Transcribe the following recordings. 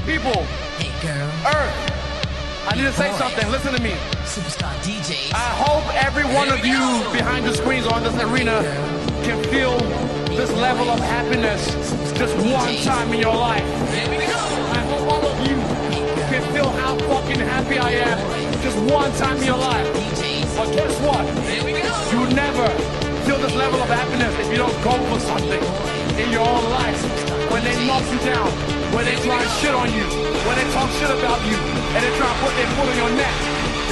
People, Hey girl, Earth, I need to say something. Listen to me. superstar DJs. I hope every one of you behind the screens or in this arena can feel this level of happiness just one time in your life. I hope all of you can feel how fucking happy I am just one time in your life. But guess what? You would never feel this level of happiness if you don't go for something in your own life. When they knock you down, when they try and shit on you, when they talk shit about you, and they try to put their foot on your neck.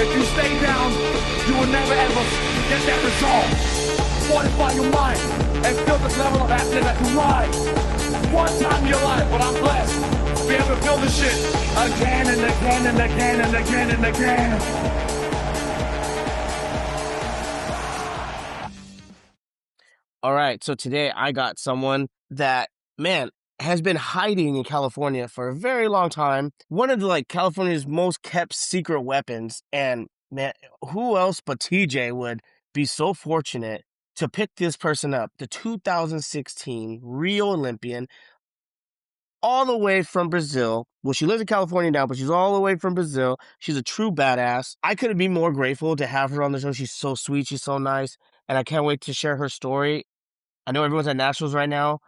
If you stay down, you will never ever get that resolve. Fortify your mind and feel this level of happiness that you rise. One time in your life, but I'm blessed to be able to feel this shit again and again and again and again and again. All right, so today I got someone that, man, has been hiding in California for a very long time. One of the California's most kept secret weapons, and man, who else but TJ would be so fortunate to pick this person up? The 2016 Rio Olympian, all the way from Brazil. Well, she lives in California now, but she's all the way from Brazil. She's a true badass. I couldn't be more grateful to have her on the show. She's so sweet. She's so nice. And I can't wait to share her story. I know everyone's at nationals right now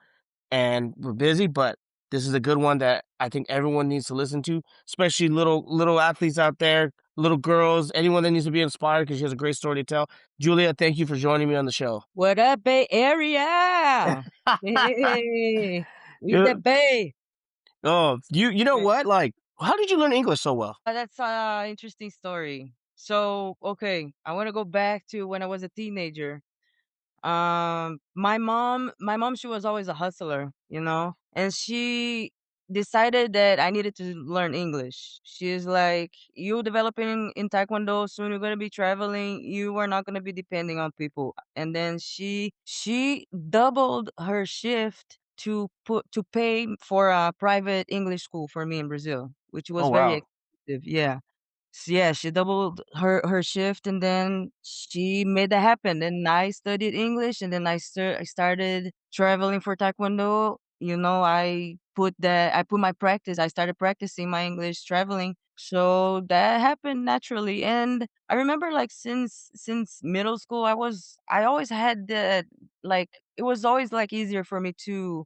and we're busy, but this is a good one that I think everyone needs to listen to, especially little athletes out there, little girls, anyone that needs to be inspired because she has a great story to tell. Julia, thank you for joining me on the show. What up, Bay Area? Hey, you the Bay. Oh, you know what? How did you learn English so well? That's an interesting story. So, okay, I want to go back to when I was a teenager. My mom, she was always a hustler, and she decided that I needed to learn English. She's like, you developing in Taekwondo, soon you're gonna be traveling. You are not gonna be depending on people. And then she doubled her shift to pay for a private English school for me in Brazil, which was Oh, very wow. expensive. Yeah. Yeah, she doubled her shift, and then she made that happen. And I studied English, and then I started traveling for Taekwondo. I put my practice. I started practicing my English traveling, so that happened naturally. And I remember, like, since middle school, I always had that, like, it was always like easier for me to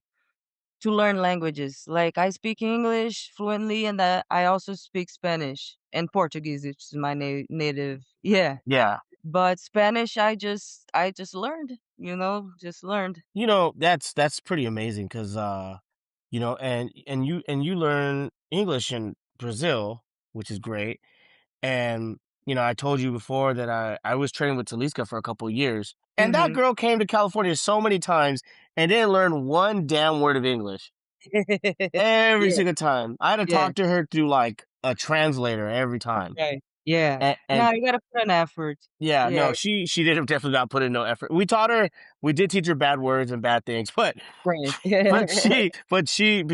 learn languages. Like, I speak English fluently, and I also speak Spanish and Portuguese, which is my native. Yeah, Yeah. but Spanish, I just learned. Just learned. That's pretty amazing because and you learn English in Brazil, which is great. And I told you before that I was training with Taliska for a couple of years, and that Hmm. girl came to California so many times and didn't learn one damn word of English every Yeah, single time. I had to yeah, talk to her through a translator every time. right. Yeah. And No, you gotta put an effort. yeah, Yeah, no, she did definitely not put in no effort. We did teach her bad words and bad things, but right.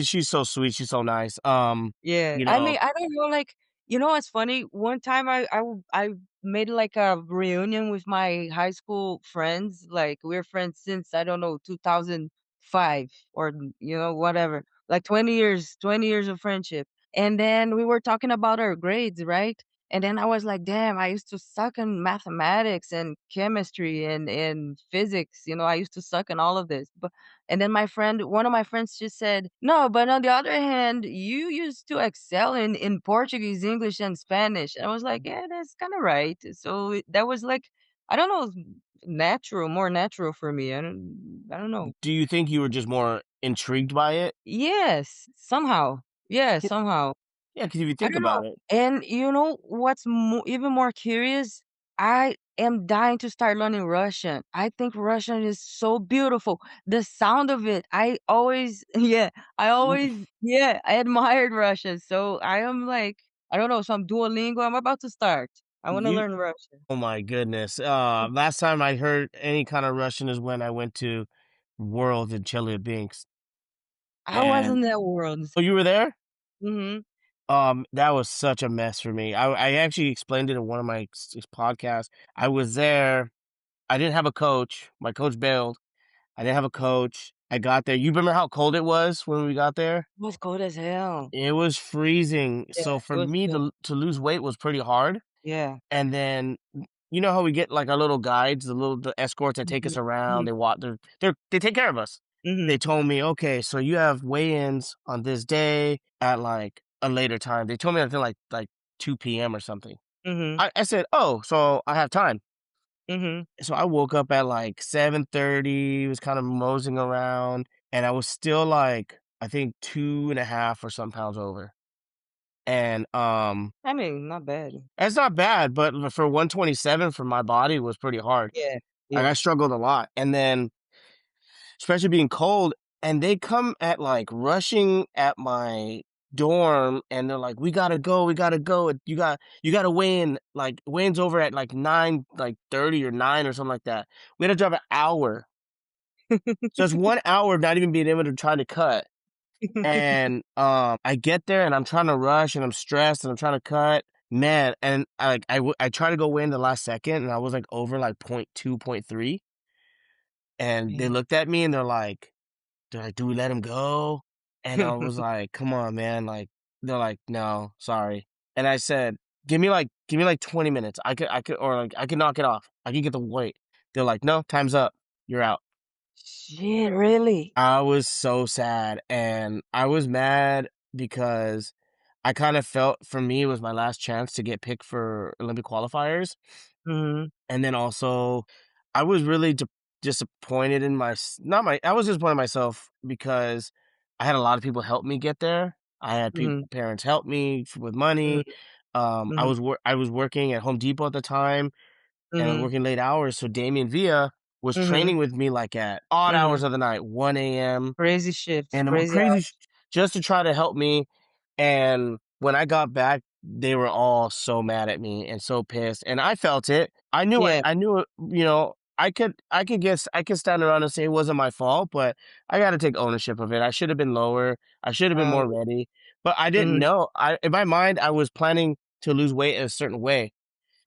she's so sweet. She's so nice. Yeah, You I know, mean, I don't know, like, what's funny? One time I made like a reunion with my high school friends. Like, we're friends since, I don't know, 2005, or whatever. Like 20 years of friendship. And then we were talking about our grades, right? And then I was like, damn, I used to suck in mathematics and chemistry and physics. I used to suck in all of this. And then one of my friends just said, "No, but on the other hand, you used to excel in Portuguese, English, and Spanish." And I was like, "Yeah, that's kind of right." So that was like, I don't know, more natural for me. I don't know. do you think you were just more intrigued by it? Yes, somehow. Yeah, somehow. Yeah, because if you I think don't know. about it, And what's even more curious? I am dying to start learning Russian. I think Russian is so beautiful. The sound of it, yeah, yeah, I admired Russian. So I am like, I don't know, some Duolingo. I'm about to start. I want to you learn Russian. oh my goodness. Last time I heard any kind of Russian is when I went to World in Chelyabinsk. I was And in that world. oh, you were there? Hmm. That was such a mess for me. I actually explained it in one of my podcasts. I was there. I didn't have a coach. My coach bailed. I didn't have a coach. I got there. You remember how cold it was when we got there? It was cold as hell. It was freezing. Yeah, So it for was me good. to lose weight was pretty hard. Yeah. And then you know how we get like our little guides, the escorts that take us Mhm, around. mhm, They take care of us. mhm, They told me, okay, so you have weigh-ins on this day at like a later time. They told me I think like 2 p.m. or something. mhm, I said, oh, so I have time. mhm. So I woke up at like 7:30, was kind of moseying around, and I was still like, I think 2.5 or some pounds over. And I mean, not bad. that's not bad, but for 127 for my body was pretty hard. Yeah, Like I yeah. struggled a lot. And then especially being cold, and they come at like rushing at my dorm and they're like, we gotta go, we gotta go. You gotta weigh in, like weigh-in's over at like 9, like 30 or 9 or something like that. We had to drive an hour. So it's 1 hour of not even being able to try to cut. And I get there and I'm trying to rush and I'm stressed and I'm trying to cut. Man, and I try to go weigh in the last second and I was like over like point 0.2, point 0.3. And they Man. looked at me and they're like, "Do we let him go?" And I was like, "Come on, man." Like, they're like, "No, sorry." And I said, give me like 20 minutes. Or like, I could knock it off. I can get the weight." They're like, "No, time's up. You're out." Shit, really? I was so sad and I was mad because I kind of felt for me it was my last chance to get picked for Olympic qualifiers. Mhm, And then also, I was really disappointed in I was disappointed in myself because I had a lot of people help me get there. I had mhm, parents help me with mhm, money. mhm, I was working at Home Depot at the time and I was mhm, working late hours. So Damien Villa was mhm, training with me like at odd hours mhm. of the night, 1 a.m. Crazy shifts, and crazy hours. just to try to help me. And when I got back, they were all so mad at me and so pissed. And I felt it. Yeah. I knew it, I could stand around and say it wasn't my fault, but I got to take ownership of it. I should have been lower. I should have been Oh, more ready, but I didn't mhm, know. In my mind, I was planning to lose weight a certain way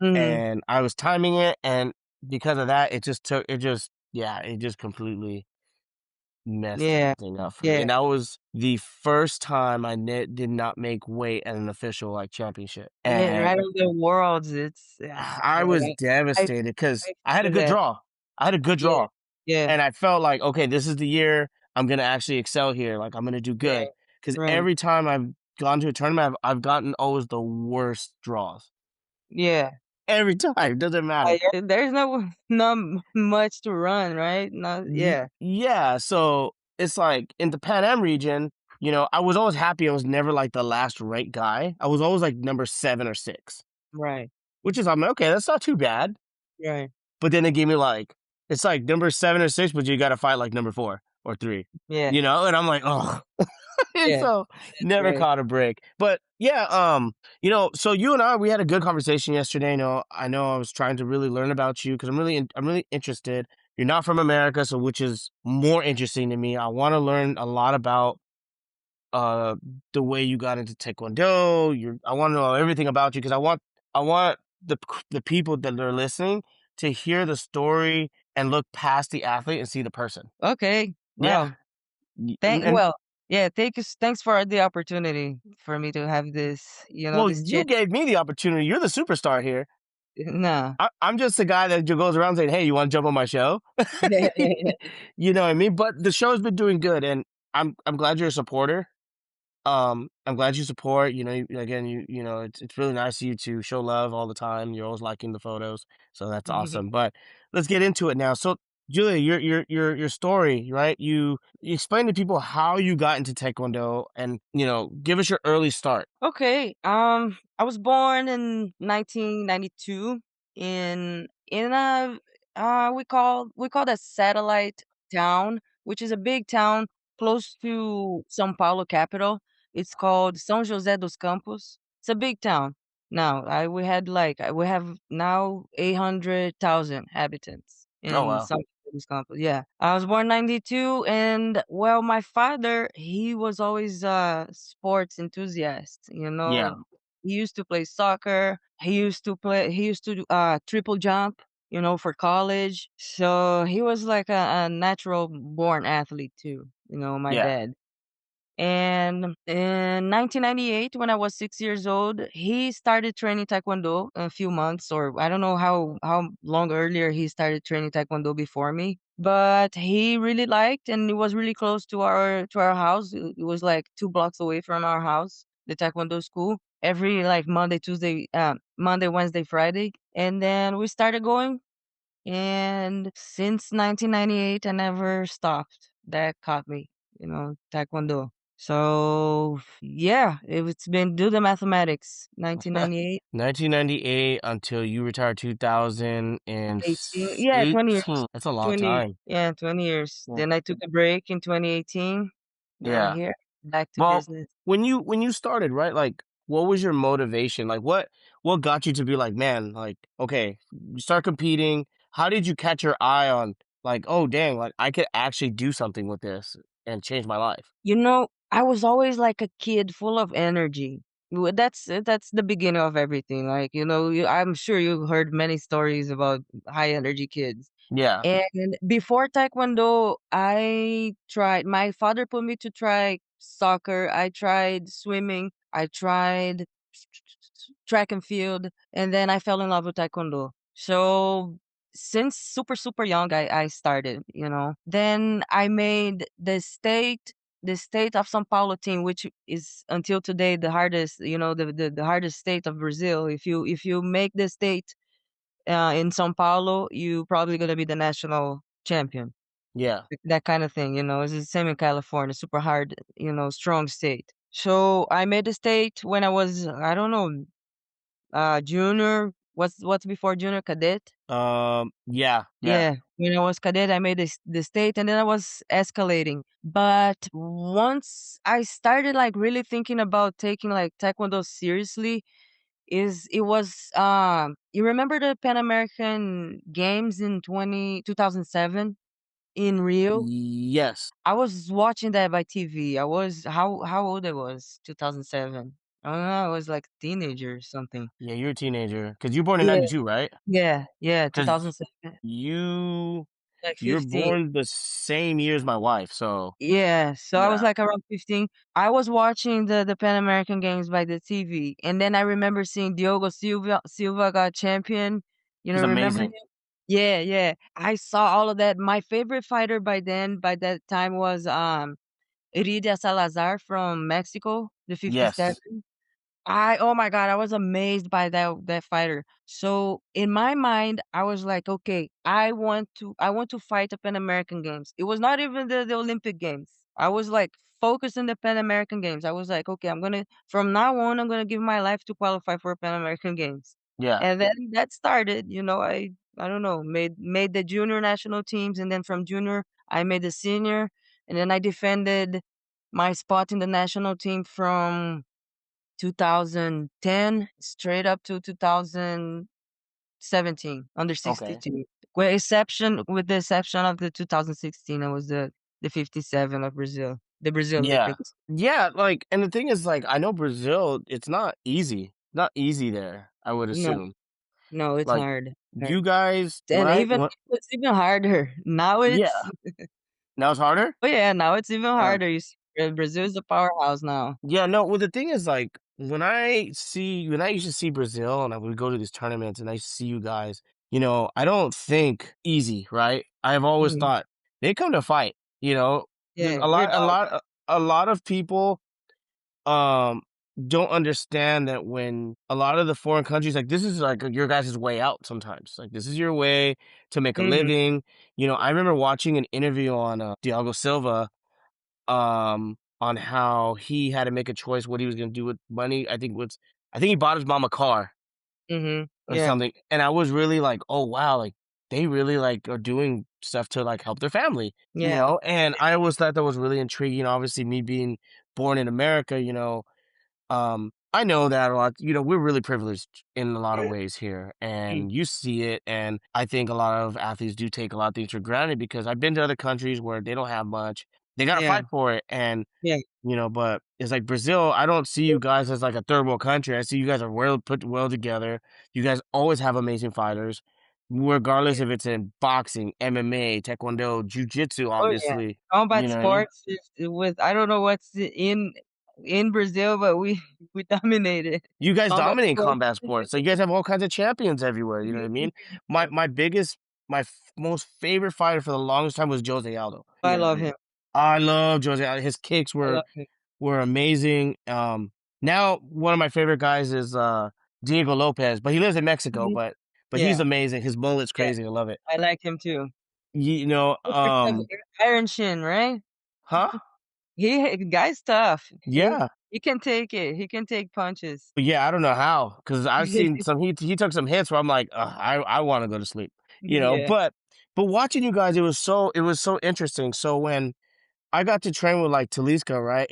mhm. and I was timing it. And because of that, it just completely messed Yeah, everything up for me, yeah. and that was the first time I did not make weight at an official, like, championship, Yeah, right and of the worlds, it's yeah, I was like, I devastated because I I had a feel good that. draw. I had a good Yeah, draw, yeah, and I felt like, "Okay, this is the year I'm gonna actually excel here, like, I'm gonna do good. right, Because right. every time I've gone to a tournament, I've gotten always the worst draws. Yeah. Every time, doesn't matter. There's not much to run, right? Not yeah. Yeah, so it's like in the Pan Am region, I was always happy I was never like the last ranked guy. I was always like number 7 or 6, Right, which is I'm like, okay, that's not too bad. right. But then they gave me like it's like number 7 or 6, but you got to fight like number 4 or 3, Yeah, and I'm like, oh, and yeah, so that's never right. caught a break. But yeah, so you and we had a good conversation yesterday. I know I was trying to really learn about you because I'm really interested. You're not from America, so which is more interesting to me. I want to learn a lot about uh the way you got into Taekwondo. I want to know everything about you because I want the people that are listening to hear the story and look past the athlete and see the person. Okay. Yeah. Well, well, yeah, thanks for the opportunity for me to have this, Well, this you chat. gave me the opportunity. You're the superstar here. Nah. I'm just the guy that goes around saying, "Hey, you want to jump on my show?" You know what I mean? But the show's been doing good, and I'm glad you're a supporter. I'm glad you support. Again, it's really nice of you to show love all the time. You're always liking the photos, so that's awesome. But let's get into it now. So, Julia, your story, right? You explain to people how you got into Taekwondo, and give us your early start. Okay. I was born in 1992 in a we call that satellite town, which is a big town close to São Paulo capital. It's called São José dos Campos. It's a big town. Now, we have now 800,000 inhabitants Oh in wow, São José dos Campos. Yeah. I was born 92 and well, my father, he was always a sports enthusiast, yeah, He used to play soccer. He used to triple jump, for college. So he was like a natural born athlete too, my Yeah. dad. And in 1998, when I was 6 years old, he started training Taekwondo a few months, or I don't know how long earlier he started training Taekwondo before me. But he really liked, and it was really close to our house. It was like 2 blocks away from our house, the Taekwondo school. Every like Monday, Tuesday, Monday, Wednesday, Friday, and then we started going. And since 1998, I never stopped. That caught me, Taekwondo. So yeah, it's been do the mathematics. 1998, 1998 until you retired 18. Yeah, 20 2018. years. That's a long 20, time. yeah, 20 years. Yeah. Then I took a break in 2018. Now Yeah. here, back to Well, business. when you started, right? Like, what was your motivation? Like, what got you to be like, man, like, okay, you start competing. How did you catch your eye on, like, oh, dang, like I could actually do something with this and change my life? I was always like a kid full of energy. That's the beginning of everything. Like, I'm sure you heard many stories about high energy kids. Yeah. And before Taekwondo, my father put me to try soccer. I tried swimming. I tried track and field. And then I fell in love with Taekwondo. So since super, super young, I started, Then I made the state of São Paulo team, which is until today the hardest, the hardest state of Brazil. If you make the state in São Paulo, you probably gonna be the national champion. Yeah. That kind of thing, It's the same in California, super hard, strong state. So I made the state when I was, I don't know, junior. What's before junior? Cadet. Yeah. Yeah. Yeah, when I was cadet, I made the state, and then I was escalating. But once I started like really thinking about taking like Taekwondo seriously, it was you remember the Pan American Games in 2007 in Rio? Yes. I was watching that by TV. I was how old I was 2007. I don't know, I was like a teenager or something. Yeah, you're a teenager because you're born in Yeah, 92, right? yeah, Because 2007, you like you're 15. born the same year as my wife, so Yeah, so I was yeah, like around 15. I was watching the Pan American Games by the TV, and then I remember seeing Diogo Silva got champion. he's Remember him? amazing. Yeah, yeah. I saw all of that. My favorite fighter by that time was Iridia Salazar from Mexico, the Yes. 57. Oh my god, I was amazed by that fighter. So in my mind, I was like, okay, I want to fight the Pan American Games. It was not even the Olympic Games. I was like focused on the Pan American Games. I was like, okay, from now on I'm gonna give my life to qualify for Pan American Games. Yeah. And then that started, I don't know, made the junior national teams, and then from junior I made the senior, and then I defended my spot in the national team from 2010 straight up to 2017 under Okay. 62. With the exception of the 2016, I was the 57 of Brazil, the Brazil Yeah. Olympics. Yeah, like, and the thing is, like, I know Brazil, it's not easy. Not easy there, I would No, assume. no, it's Like, hard. Hard. you guys, And even it's even harder now. yeah, It's now it's harder? Oh yeah, now it's even Uh, harder. Brazil is a powerhouse now. yeah, no, well, the thing is, like, when I used to see Brazil and I would go to these tournaments and I see you guys, I don't think easy, right? I've always Mhm. thought they come to fight, There's Yeah, we're dogs. a lot of people um don't understand that when a lot of the foreign countries, like, this is like your guys' way out sometimes, like this is your way to make a Mhm. living. I remember watching an interview on Diogo Silva, on how he had to make a choice what he was going to do with money. I think he bought his mom a car Mhm. or Yeah. something, and I was really like, oh wow, like they really like are doing stuff to like help their family, Yeah. and I always thought that was really intriguing. Obviously, me being born in America, I know that a lot, we're really privileged in a lot of ways here, Mm. and you see it. And I think a lot of athletes do take a lot of things for granted because I've been to other countries where they don't have much. They got to Yeah. fight for it. And, Yeah. but it's like Brazil, I don't see you guys as like a third world country. I see you guys are well put well together. You guys always have amazing fighters. regardless if it's in boxing, MMA, Taekwondo, Jiu-Jitsu, Oh yeah, obviously. combat You know what I mean? sports is with I don't know what's in Brazil, but we we dominated You guys combat dominate sports. combat sports. So you guys have all kinds of champions everywhere. You know what I mean? My Yeah. my biggest, most favorite fighter for the longest time was Jose Aldo. You I guys love already him. know. I love Jose Aldo. His kicks I were love him. were amazing. Now one of my favorite guys is Diego Lopez, but he lives in Mexico. Mhm. But he's Yeah, amazing. His mullet's yeah, crazy. I love it. I like him too. You know, Super tough, Iron Shin, right? huh? Guy's tough. Yeah. He can take it. He can take punches. But yeah, I don't know how, because I've seen some. He took some hits where I'm like, I want to go to sleep, you know. Yeah. But watching you guys, it was so interesting. So when I got to train with like Taliska, right?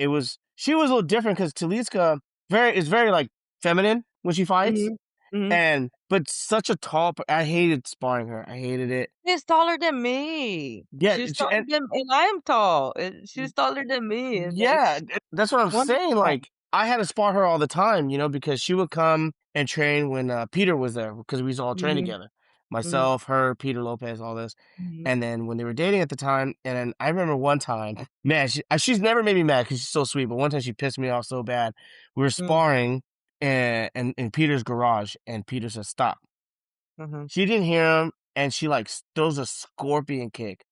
She was a little different because Taliska is very like feminine when she fights, Mhm. Mhm. and but such a tall. I hated sparring her. I hated it. She's taller than me. Yeah, She's taller than and I'm tall. She's taller than me. And yeah, it's that's what I'm saying. wonderful. Like, I had to spar her all the time, you know, because she would come and train when Peter was there because we used to all train Mhm. together. Mhm. Myself, her, Peter Lopez, all this. Mhm. And then when they were dating at the time, and then I remember one time, man, she's never made me mad because she's so sweet, but one time she pissed me off so bad. We were Mm. sparring in Peter's garage, and Peter said, "Stop." Mhm. She didn't hear him, and she like throws a scorpion kick.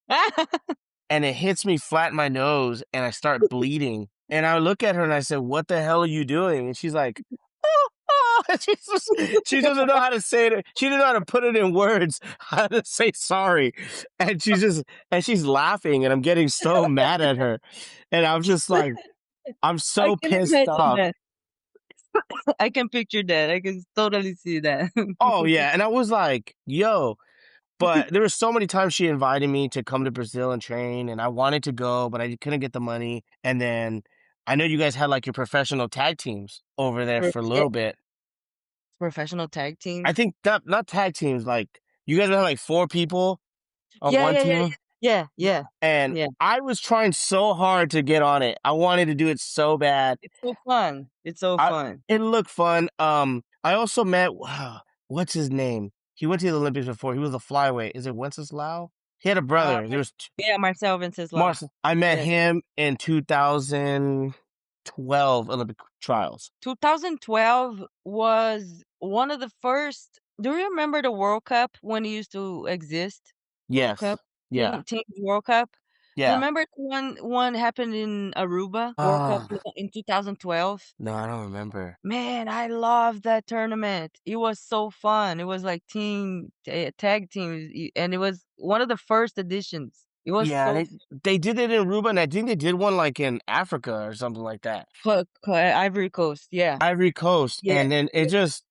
And it hits me flat in my nose and I start bleeding. And I look at her and I said, "What the hell are you doing?" And she's like, "Oh, oh." She doesn't know how to say it. She didn't know how to put it in words, how to say sorry. And she's laughing and I'm getting so mad at her. And I'm just like, I'm I so can pissed imagine off. that. I can picture that. I can totally see that. Oh yeah. And I was like, yo, but there were so many times she invited me to come to Brazil and train, and I wanted to go, but I couldn't get the money. And then I know you guys had like your professional tag teams over there for a Yeah, little bit. professional tag I teams. think not tag teams, like you guys had like 4 people on Yeah, one yeah, yeah, team, yeah, yeah, and yeah. I was trying so hard to get on it. I wanted to do it so bad. It's so fun. It's so I fun. It looked fun. I also met what's his name? He went to the Olympics before. He was a flyweight. Is it Wenceslao? He had a Uh, brother. There's yeah, Marcel Vincenzo. Marcel. I met Yeah. him in 2012 Olympic trials. 2012 was one of the first. Do you remember the World Cup when it used to exist? World Yes. Cup, Yeah. Teams World Cup. Do you Yeah. remember one happened in Aruba, World Cup Ah, in 2012? no, I don't remember. Man, I loved that tournament. It was so fun. It was like tag teams, and it was one of the first editions. It was Yeah, so they did it in Aruba, and I think they did one like in Africa or something like that. Ivory Coast. Yeah, Ivory Coast, yeah. and then it just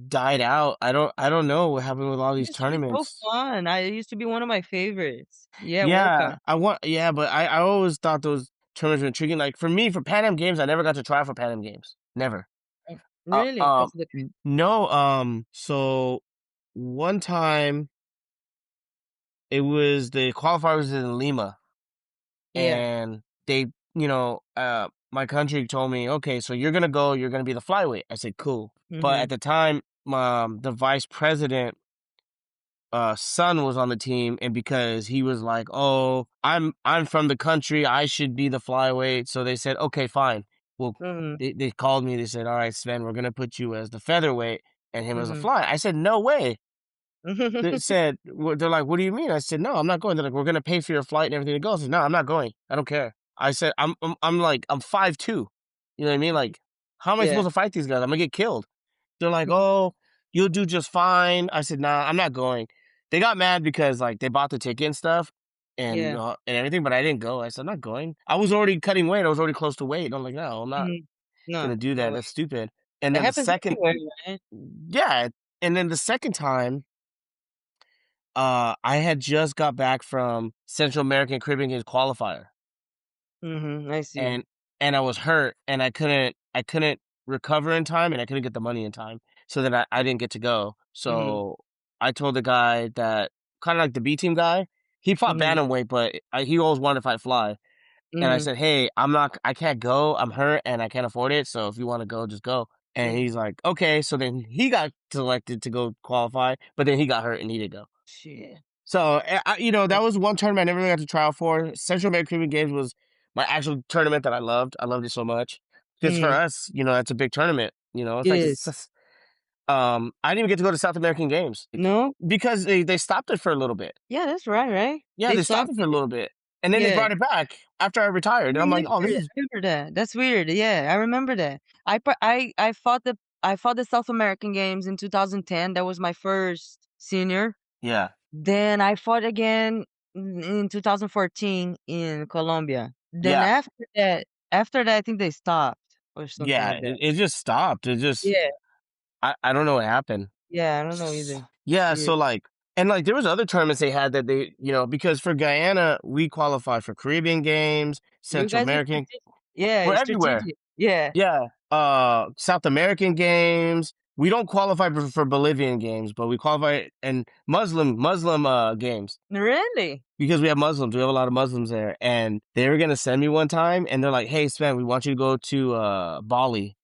died out. I don't know what happened with all It these used to be so tournaments. fun. It used to be one of my favorites. Yeah, World Cup. But I always thought those tournaments were intriguing. Like for me, for Pan Am Games, I never got to try for Pan Am Games. Never. Really? Because the No. So one time it was the qualifiers in Lima, yeah. and they, my country told me, okay, so you're gonna go, you're gonna be the flyweight. I said, cool. But at Mhm. the time, the vice president son was on the team, and because he was like, "Oh, I'm from the country, I should be the flyweight." So they said, "Okay, fine." Well, Mhm. they called me. They said, "All right, Sven, we're gonna put you as the featherweight and him as a Mhm. fly." I said, "No way." They're like, "What do you mean?" I said, "No, I'm not going." They're like, "We're gonna pay for your flight and everything to go." I said, "No, I'm not going. I don't care." I said, I'm like I'm 5'2". You know what I mean? Like, how am I Yeah. supposed to fight these guys? I'm gonna get killed. They're like, "Oh, you'll do just fine." I said, "Nah, I'm not going." They got mad because like they bought the ticket and stuff Yeah. and everything, but I didn't go. I said, "I'm not going." I was already cutting weight. I was already close to weight. I'm like, "No, I'm not Mhm. No, gonna do no that. way. That's stupid." And It then the happens second, everywhere, right? yeah, and then the second time, I had just got back from Central American Caribbean Games qualifier, Mhm. I see. and I was hurt, and I couldn't recover in time, and I couldn't get the money in time, so then I didn't get to go. Mhm. So I told the guy that kind of like the B team guy, he fought Mhm. bantamweight, but he always wanted to fight fly. And I Mhm. said, "Hey, I can't go. I'm hurt and I can't afford it. So if you want to go, just go." And Mhm. he's like, "Okay." So then he got selected to go qualify, but then he got hurt and he didn't go. Shit. So, that was one tournament I never really got to try out for. Central American Caribbean Games was my actual tournament that I loved. I loved it so much. Because for Mm, us, that's a big tournament. It's it like, is. I didn't even get to go to South American Games No? because they stopped it for a little bit. Yeah, that's right? Yeah, They they stopped stopped it for a it. little bit. And then they Yeah. brought it back after I retired. I And I'm like, remember oh, this it. is I remember that. That's weird. Yeah, I remember that. I fought the South American Games in 2010. That was my first senior. yeah. Then I fought again in 2014 in Colombia. Then Yeah. after that, I think they stopped or something Yeah. like that. It just stopped. It just Yeah, I don't know what happened. yeah, I don't know either. Yeah, Weird. so there was other tournaments they had that because for Guyana we qualified for Caribbean Games, You Central guys are American, strategic. Yeah, we're it's everywhere. strategic. Yeah. Yeah, South American Games. We don't qualify for Bolivian games, but we qualify in Muslim games Really? because we have Muslims. We have a lot of Muslims there, and they were gonna send me one time, and they're like, "Hey, Sven, we want you to go to Bali."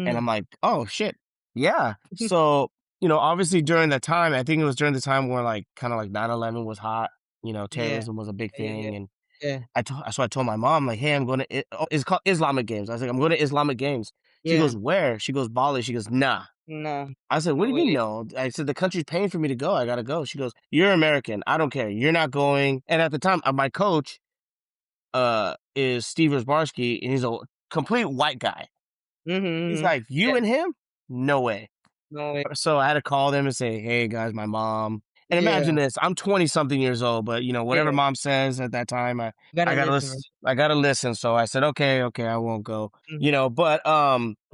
And Mm. I'm like, "Oh, shit. Yeah." So, obviously during that time, I think it was during the time where kinda like 9/11 was hot, Yeah. terrorism was a big Yeah. thing, and Yeah. I told my mom, like, "Hey, I'm going to it's called Islamic Games." I was like, "I'm going to Islamic Games." She Yeah. goes, "Where?" She goes, "Bali." She goes, "Nah." No. I said, "What do No you mean way. no?" I said, "The country's paying for me to go. I gotta go." She goes, "You're American. I don't care. You're not going." And at the time, my coach, is Steve Rosbarski, and he's a complete white guy. Mhm, He's mhm. like, "You Yeah. and him? No way." No way. So I had to call them and say, "Hey guys, my mom." And Yeah. imagine this: I'm 20 something years old, but whatever Yeah. mom says at that time, I Gotta gotta listen, listen. right? I gotta listen. So I said, "Okay, okay, I won't go." Mhm. But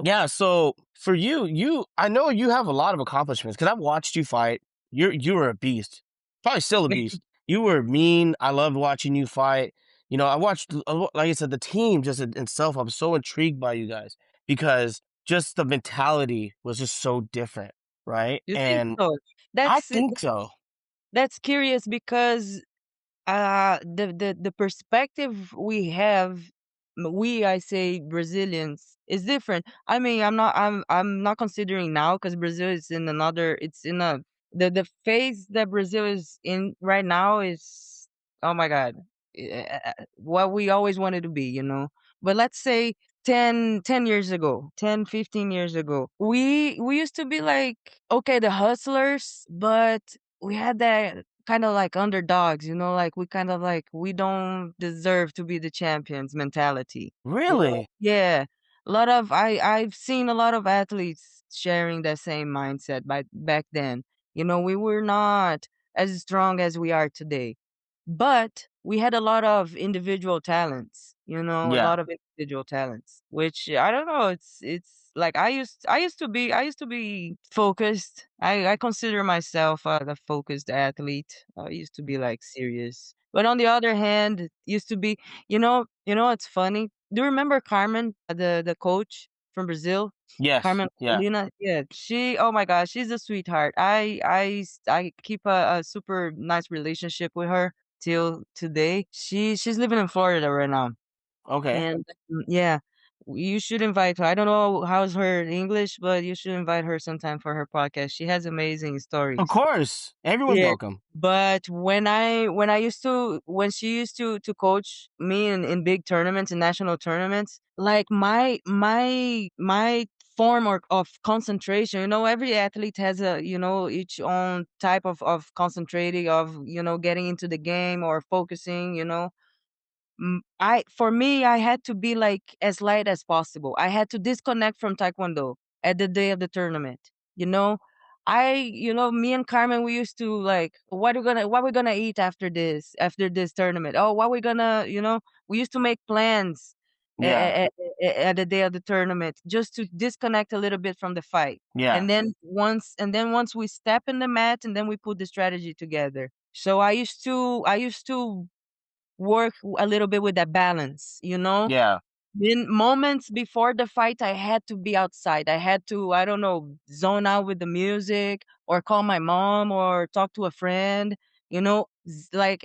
yeah. So for I know you have a lot of accomplishments because I've watched you fight. You were a beast, probably still a beast. You were mean. I loved watching you fight. I watched, like I said, the team just in itself. I'm so intrigued by you guys because just the mentality was just so different, right? You think And so? I That's think so. that's curious because the perspective we have, we, I say Brazilians, is different. I mean, I'm not considering now because Brazil is in another. It's in a the phase that Brazil is in right now is, oh my god, what we always wanted to be, you know. But let's say 10 years ago, 10, 15 years ago, we used to be like, okay, the hustlers, but we had that kind of like underdogs, you know, like we kind of like we don't deserve to be the champions mentality. You know? Really? Yeah. A lot of I've seen a lot of athletes sharing that same mindset by back then. You know, we were not as strong as we are today. But we had a lot of individual talents, you know, a Yeah. lot of individual talents, which I don't know, it's like I used to be focused. I consider myself a focused athlete. I used to be like serious. But on the other hand, it used to be, it's funny. Do you remember Carmen, the coach from Brazil? Yes. Carmen Yeah. Molina? Yeah, oh my gosh, she's a sweetheart. I keep a super nice relationship with her till today. She's living in Florida right now. Okay. And yeah, you should invite her. I don't know how's her English, but you should invite her sometime for her podcast. She has amazing Of stories. course. Everyone's Yeah. welcome. But when she used to coach me in big tournaments and national tournaments, like my form of concentration, every athlete has each own type of concentrating, of getting into the game or focusing, for me, I had to be like as light as possible. I had to disconnect from Taekwondo at the day of the tournament. You know, me and Carmen, we used to like, what we gonna eat after this tournament? Oh, what we gonna, we used to make plans Yeah. at the day of the tournament just to disconnect a little bit from the fight. Yeah. And then once we step in the mat, and then we put the strategy together. So I used to work a little bit with that balance, you know? Yeah. In moments before the fight, I had to be outside. I had to, I don't know, zone out with the music or call my mom or talk to a friend, like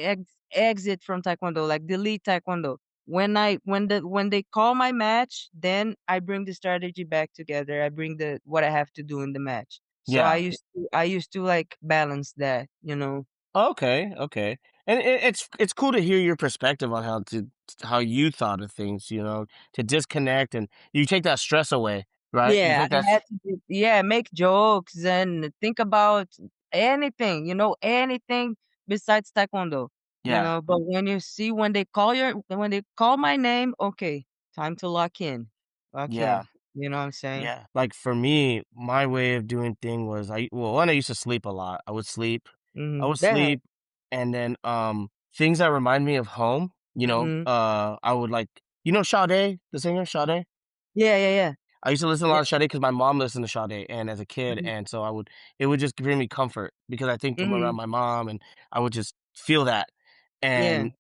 exit from Taekwondo, like delete Taekwondo. When they call my match, then I bring the strategy back together. I bring the what I have to do in the match. So Yeah. I used to like balance that, you know. Okay, okay. And it's cool to hear your perspective on how you thought of things, to disconnect and you take that stress away, right? You Yeah, take that I had to make jokes and think about anything, you know, anything besides taekwondo, you yeah, know. But when they call my name, okay, time to lock in. yeah, Okay, you know what I'm saying? yeah. Like for me, my way of doing thing was one, I used to sleep a lot. I would That. sleep and then things that remind me of home, Mhm. I would like Sade, the singer Sade. Yeah, yeah, yeah. I used to listen to a Yeah. lot of Sade because my mom listened to Sade and as a kid, Mhm. and so it would just bring me comfort because I think I'm around Mhm. my mom and I would just feel that. Yeah. And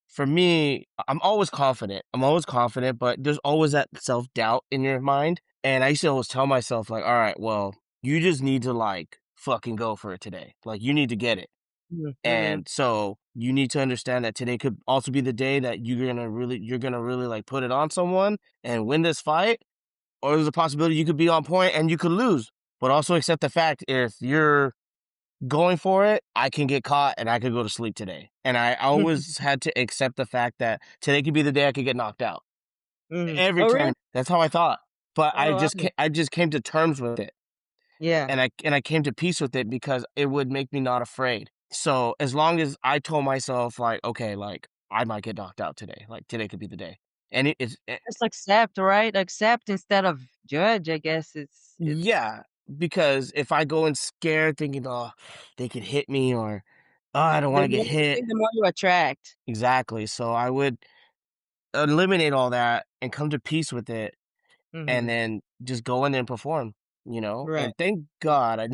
for me, I'm always confident. I'm always confident, but there's always that self-doubt in your mind. And I used to always tell myself, like, all right, well, you just need to like fucking go for it today. Like you need to get it. Mhm. Mhm. And so you need to understand that today could also be the day that you're gonna really like put it on someone and win this fight, or there's a possibility you could be on point and you could lose. But also accept the fact if you're going for it, I can get caught and I could go to sleep today. And I always had to accept the fact that today could be the day I could get knocked out. Mhm. Every Oh, really? time. That's how I thought. But Oh, wow. I just came to terms with it. Yeah. And I came to peace with it because it would make me not afraid. So as long as I told myself like, okay, like I might get knocked out today. Like today could be the day. And Just accept, right? Accept instead of judge, I guess it's yeah, because if I go in scared thinking, oh, they could hit me or oh, I don't want the to more get you hit. think, the more you attract. Exactly. So I would eliminate all that and come to peace with it and Mhm. then just go in there and perform, Right. and thank God I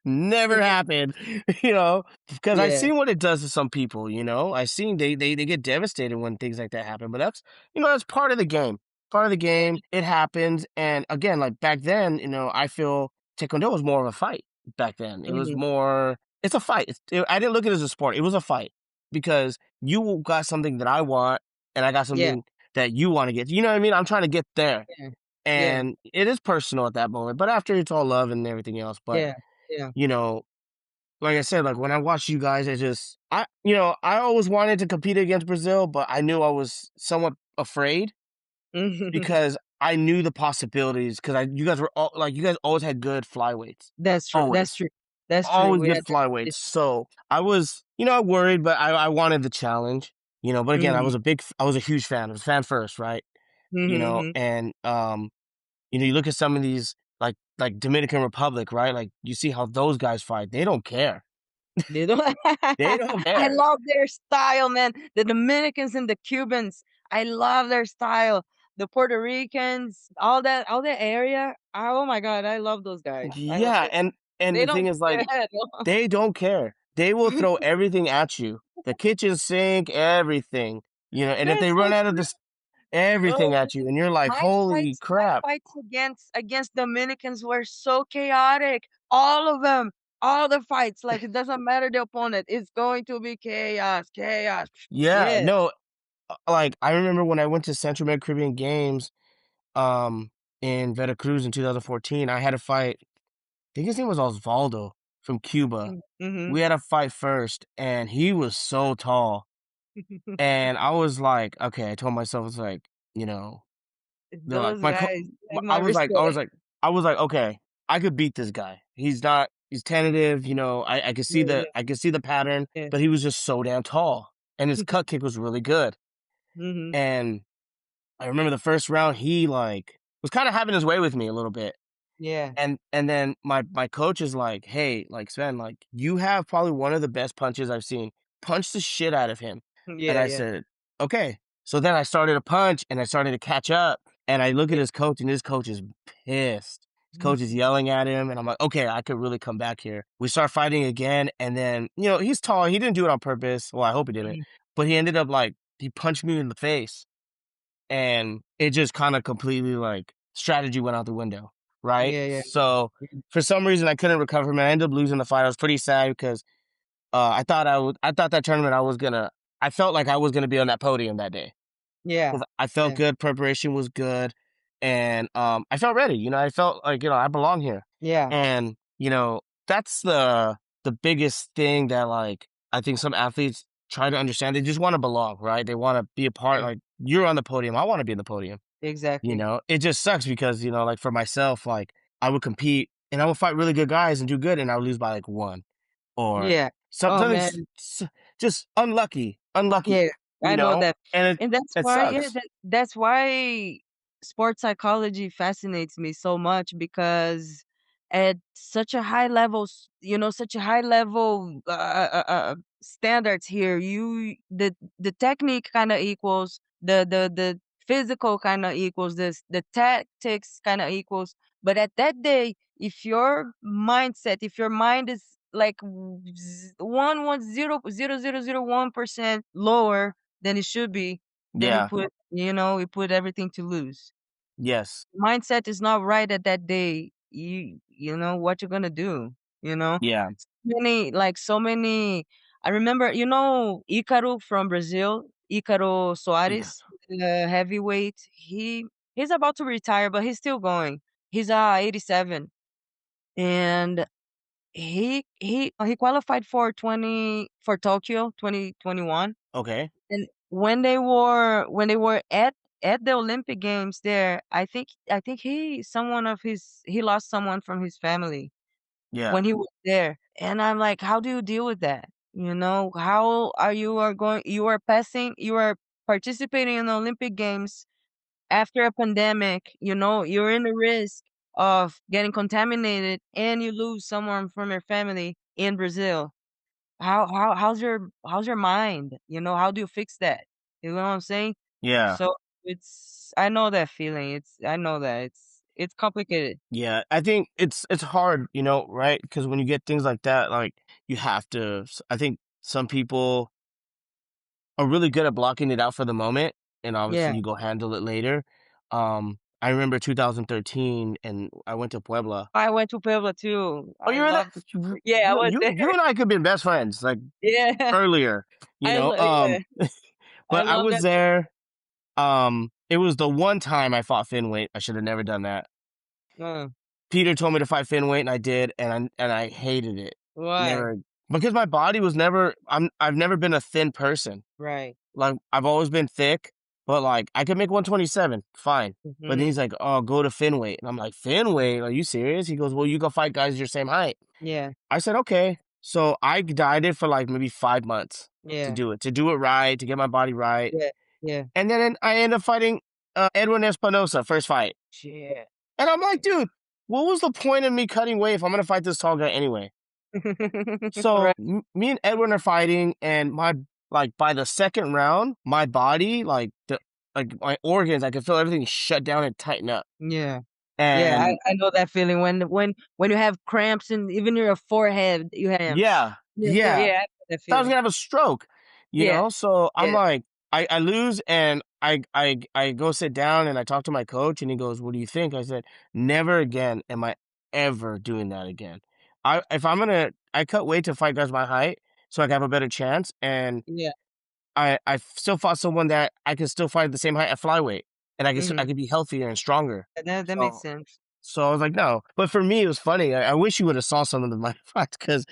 never happened, because I've Yeah. seen what it does to some people, I seen they get devastated when things like that happen, but that's part of the game. Part of the game, it happens. And again, like back then, I feel Taekwondo was more of a fight back then. It was Mhm. more, it's a fight. I didn't look at it as a sport. It was a fight because you got something that I want and I got Yeah. something that you want to get. You know what I mean? I'm trying to get there. Yeah. Yeah. And it is personal at that moment, but after it's all love and everything else. But, Yeah. Yeah. you know, like I said, like when I watch you guys, I always wanted to compete against Brazil, but I knew I was somewhat afraid because I knew the possibilities because you guys were all like, you guys always had good flyweights. That's true. That's Always. true. That's true. Always We good had that flyweights. competition. So I was, worried, but I wanted the challenge, but again, Mhm. I was a huge fan. I was a fan first, right? Mhm, mhm. And you look at some of these like Dominican Republic, right? Like you see how those guys fight. They don't care. They don't They don't I care. love their style, man. The Dominicans and the Cubans, I love their style. The Puerto Ricans, all that area. Oh my god, I love those guys. I love Yeah, them. and They the don't thing is care like at all. they don't care. They will throw everything at you. The kitchen sink, everything. And if they That's so run out of true. this everything Oh, at you and you're like, "Holy my crap." fights against Dominicans were so chaotic. All of them. All the fights. Like it doesn't matter the opponent. It's going to be chaos. Chaos. Yeah, Yeah. no, like I remember when I went to Central Med Caribbean Games um in Veracruz in 2014, I had a fight. I think his name was Osvaldo from Cuba. Mhm. We had a fight first, and he was so tall. And I was like, okay, I told myself, it's like, you know, they're like, Those guys have my I was like, respect. okay, I could beat this guy. He's tentative, I could see Yeah, I could see the pattern, yeah. but he was just so damn tall. And his cut kick was really good. Mhm. And I remember the first round, he like was kind of having his way with me a little bit. Yeah. And then my coach is like, "Hey, like Sven, like you have probably one of the best punches I've seen. Punch the shit out of him." And Yeah, I yeah. said, "Okay." So then I started to punch and I started to catch up and I look at Yeah. his coach and his coach is pissed. His coach is yelling at him and I'm like, "Okay, I could really come back here." We start fighting again and then, he's tall. He didn't do it on purpose. Well, I hope he didn't. Mhm. But he ended up like he punched me in the face and it just kind of completely like strategy went out the window, right? Yeah, yeah. So Yeah. for some reason I couldn't recover, man. I ended up losing the fight. I was pretty sad because I thought that tournament I felt like I was gonna be on that podium that day Yeah. because I felt Yeah. good. Preparation was good, and I felt ready. I felt like I belong here, Yeah, and that's the biggest thing that like I think some athletes try to understand. They just want to belong, right? They want to be a part. yeah, Like you're on the podium, I want to be in the podium. exactly. It just sucks because like for myself, like I would compete and I would fight really good guys and do good, and I would lose by like one or Yeah. Oh something man. just unlucky, unlucky. Yeah, I know that. And And that's it why, yeah, sucks. that's why sports psychology fascinates me so much because at such a high level, such a high level standards here, the technique kind of equals the physical kind of equals this, the tactics kind of equals. But at that day, if your mindset, if your mind is like 1,000,000,001% lower than it should be, then Yeah. you put everything to lose. Yes. Mindset is not right at that day. You know what you're gonna do. You know, Yeah. so many. I remember, Icaro from Brazil, Icaro Yeah. Soares, heavyweight. He's about to retire, but he's still going. He's 87, and he qualified for Tokyo 2021. Okay. And when they were at the Olympic Games there, I think he lost someone from his family Yeah. when he was there. And I'm like, how do you deal with that? How you are participating in the Olympic Games after a pandemic, you're in the risk of getting contaminated and you lose someone from your family in Brazil. How's your mind? How do you fix that? You know what I'm saying? Yeah. So I know that feeling. I know that it's complicated. Yeah. I think it's hard, right? Because when you get things like that, like you have to. I think some people are really good at blocking it out for the moment, and obviously Yeah. you go handle it later. I remember 2013, and I went to Puebla. I went to Puebla too. Oh, I you were there? love the food. Yeah, I was there. You and I could have been best friends, like Yeah. earlier, Yeah. I but I love was that. there. It was the one time I fought Finweight. I should have never done that. Uh, Peter told me to fight Finweight, and I did, and I hated it. why? Never, because my body was never. I've never been a thin person. Right. Like I've always been thick, but like I could make 127, fine. But then Hmm. he's like, "Oh, go to Finweight," and I'm like, "Finweight? Are you serious?" He goes, "Well, you go fight guys your same height." Yeah. I said, "Okay." So I dieted for like maybe 5 months Yeah. to do it right, to get my body right, Yeah. Yeah. and then I ended up fighting Edwin Espinosa first fight, Shit. and I'm like, dude, what was the point of me cutting weight if I'm gonna fight this tall guy anyway? Right. So me and Edwin are fighting, and my like by the second round, my body like my organs, I could feel everything shut down and tighten up. Yeah. Yeah, And I know that feeling when you have cramps and even your forehead, you have cramps. yeah, Yeah, yeah, yeah, yeah, I know that thought I was feeling. gonna have a stroke, Yeah, So I'm yeah. like, I lose, and I go sit down and I talk to my coach, and he goes, "What do you think?" I said, "Never again am I ever doing that again. I cut weight to fight guys my height so I can have a better chance, and Yeah. I still fought someone that I can still fight at the same height at flyweight, and I Mhm. could be healthier and stronger." That makes So sense. I was like, "No." But for me, it was funny. I wish you would have saw some of my fights because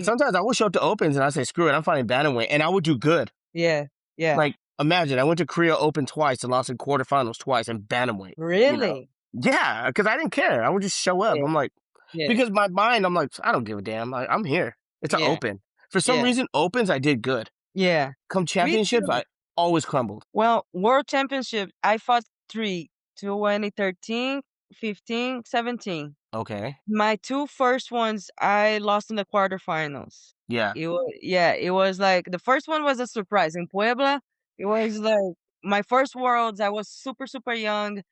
sometimes I would show up to opens and I say, "Screw it, I'm fighting bantamweight," and I would do good. Yeah, yeah. Like, imagine I went to Korea Open twice and lost in quarterfinals twice in bantamweight. Really? Yeah, because I didn't care. I would just show up. Yeah, I'm like, yeah, because my mind, I'm like, I don't give a damn. I'm here. It's an yeah, open. For some yeah, reason, opens I did good. yeah. Come Me championships, too. I always crumbled. Well, World Championship, I fought 3, 2013, 15, 17. Okay. My 2 first ones, I lost in the quarterfinals. Yeah. It was like the first one was a surprise in Puebla. It was like my first Worlds. I was super, super young,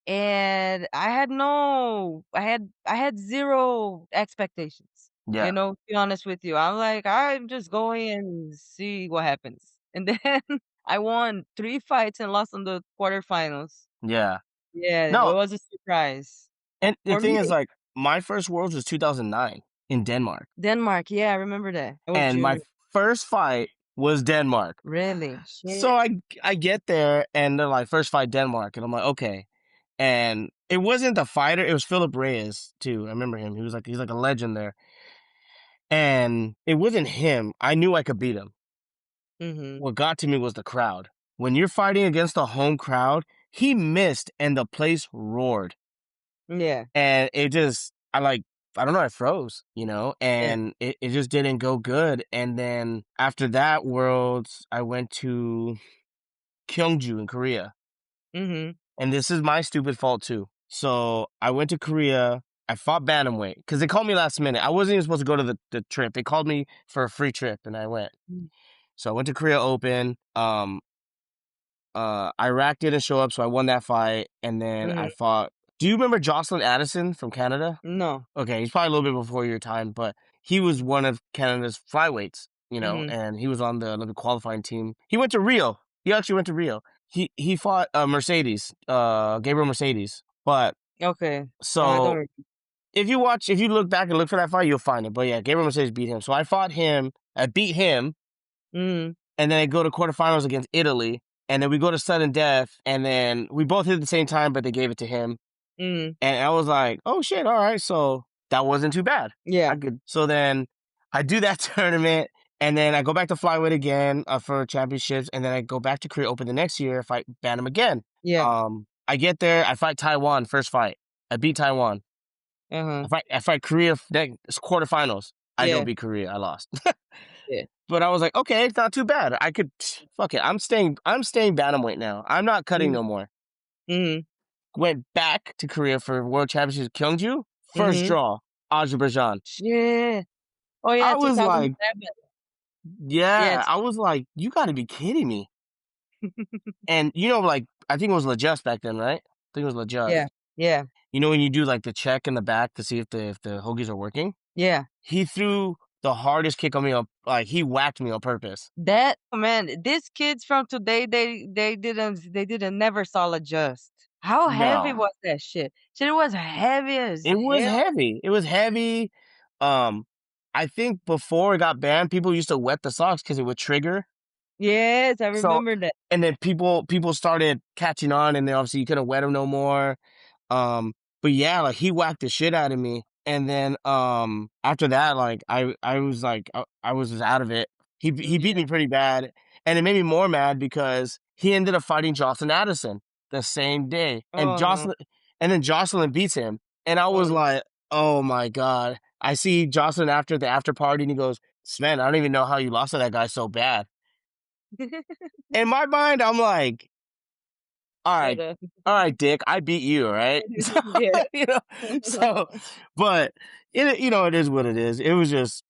and I had 0 expectations, Yeah. to be honest with you. I'm like, "I'm just going and see what happens." And then I won 3 fights and lost in the quarterfinals. Yeah. Yeah, it No, was a surprise. and the For thing is, me, like, my first Worlds was 2009 in Denmark, Denmark, yeah, I remember that. I was and my junior. first fight was Denmark. Really? So Shit. I get there, and they're like, "First fight Denmark," and I'm like, "Okay." And it wasn't the fighter; it was Philip Reyes too. I remember him. He's like a legend there. And it wasn't him. I knew I could beat him. Mhm. What got to me was the crowd. When you're fighting against a home crowd, he missed and the place roared. Yeah. And it just, I don't know, I froze, Yeah. and it just didn't go good. And then after that Worlds, I went to Kyungju in Korea. Mhm. And this is my stupid fault too. So I went to Korea. I fought bantamweight because they called me last minute. I wasn't even supposed to go to the trip. They called me for a free trip, and I went. Mm. So I went to Korea Open. Iraq didn't show up, so I won that fight. And then I Mhm. fought. Do you remember Jocelyn Addison from Canada? No. Okay, he's probably a little bit before your time, but he was one of Canada's flyweights, Mhm. and he was on the Olympic qualifying team. He went to Rio. He actually went to Rio. He fought Mercedes, Gabriel Mercedes. But Okay. I so don't. if you look back and look for that fight, you'll find it. But yeah, Gabriel Mercedes beat him. So I fought him. I beat him, Mhm. and then I go to quarterfinals against Italy, and then we go to sudden death, and then we both hit at the same time, but they gave it to him. Mhm. And I was like, oh shit, all right. So that wasn't too bad. Yeah. I could. So then I do that tournament, and then I go back to flyweight again for championships, and then I go back to Korea Open the next year, fight Bantam again. Yeah. I get there, I fight Taiwan first fight. I beat Taiwan. Uh-huh. I fight Korea next quarterfinals. I don't Yeah. beat Korea. I lost. Yeah. But I was like, okay, it's not too bad. I could fuck it. I'm staying bantamweight now. I'm not cutting Mhm. no more. Mhm. Went back to Korea for World Championships Kyungju. First Mhm. draw, Azerbaijan. Shit. Oh yeah, I was like, 2007. Yeah. yeah, I was like, you got to be kidding me. And like, I think it was LaJust back then, right? I think it was LaJust. Yeah. Yeah. When you do like the check in the back to see if the hoagies are working, Yeah. he threw the hardest kick on me up. Like he whacked me on purpose. That man, these kids from today, they didn't never saw adjust. How heavy No, was that shit? Shit was heavy as it was hell. heavy. It was heavy. Um, I think before it got banned, people used to wet the socks because it would trigger. Yes, I So, remember that. and then people started catching on, and then obviously you couldn't wet them no more. Um, but yeah, like he whacked the shit out of me, and then after that, like I was like I was just out of it. He beat Yeah. me pretty bad, and it made me more mad because he ended up fighting Jocelyn Addison the same day, Oh no. and then Jocelyn beats him, and I was Oh no. like, oh my god. I see Jocelyn after the after party, and he goes, Sven, I don't even know how you lost to that guy so bad. In my mind, I'm like, Shut up. all right, Dick, I beat you, right? So, Yeah. you know, so, but it is what it is. It was just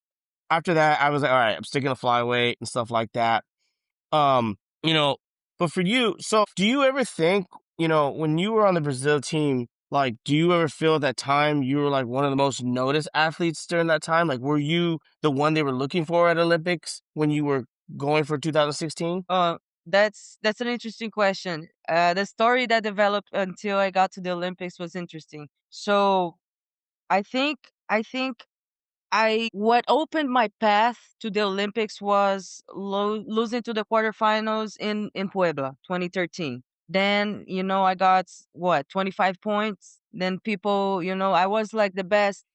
after that, I was like, all right, I'm sticking to flyweight and stuff like that. Um, you know, but for you, so do you ever think, when you were on the Brazil team, like, do you ever feel at that time you were like one of the most noticed athletes during that time? Like, were you the one they were looking for at Olympics when you were going for 2016? Uh, that's an interesting question. The story that developed until I got to the Olympics was interesting. So I think I what opened my path to the Olympics was losing to the quarterfinals in Puebla, 2013. Then I got what 25 points. Then people, I was like the best.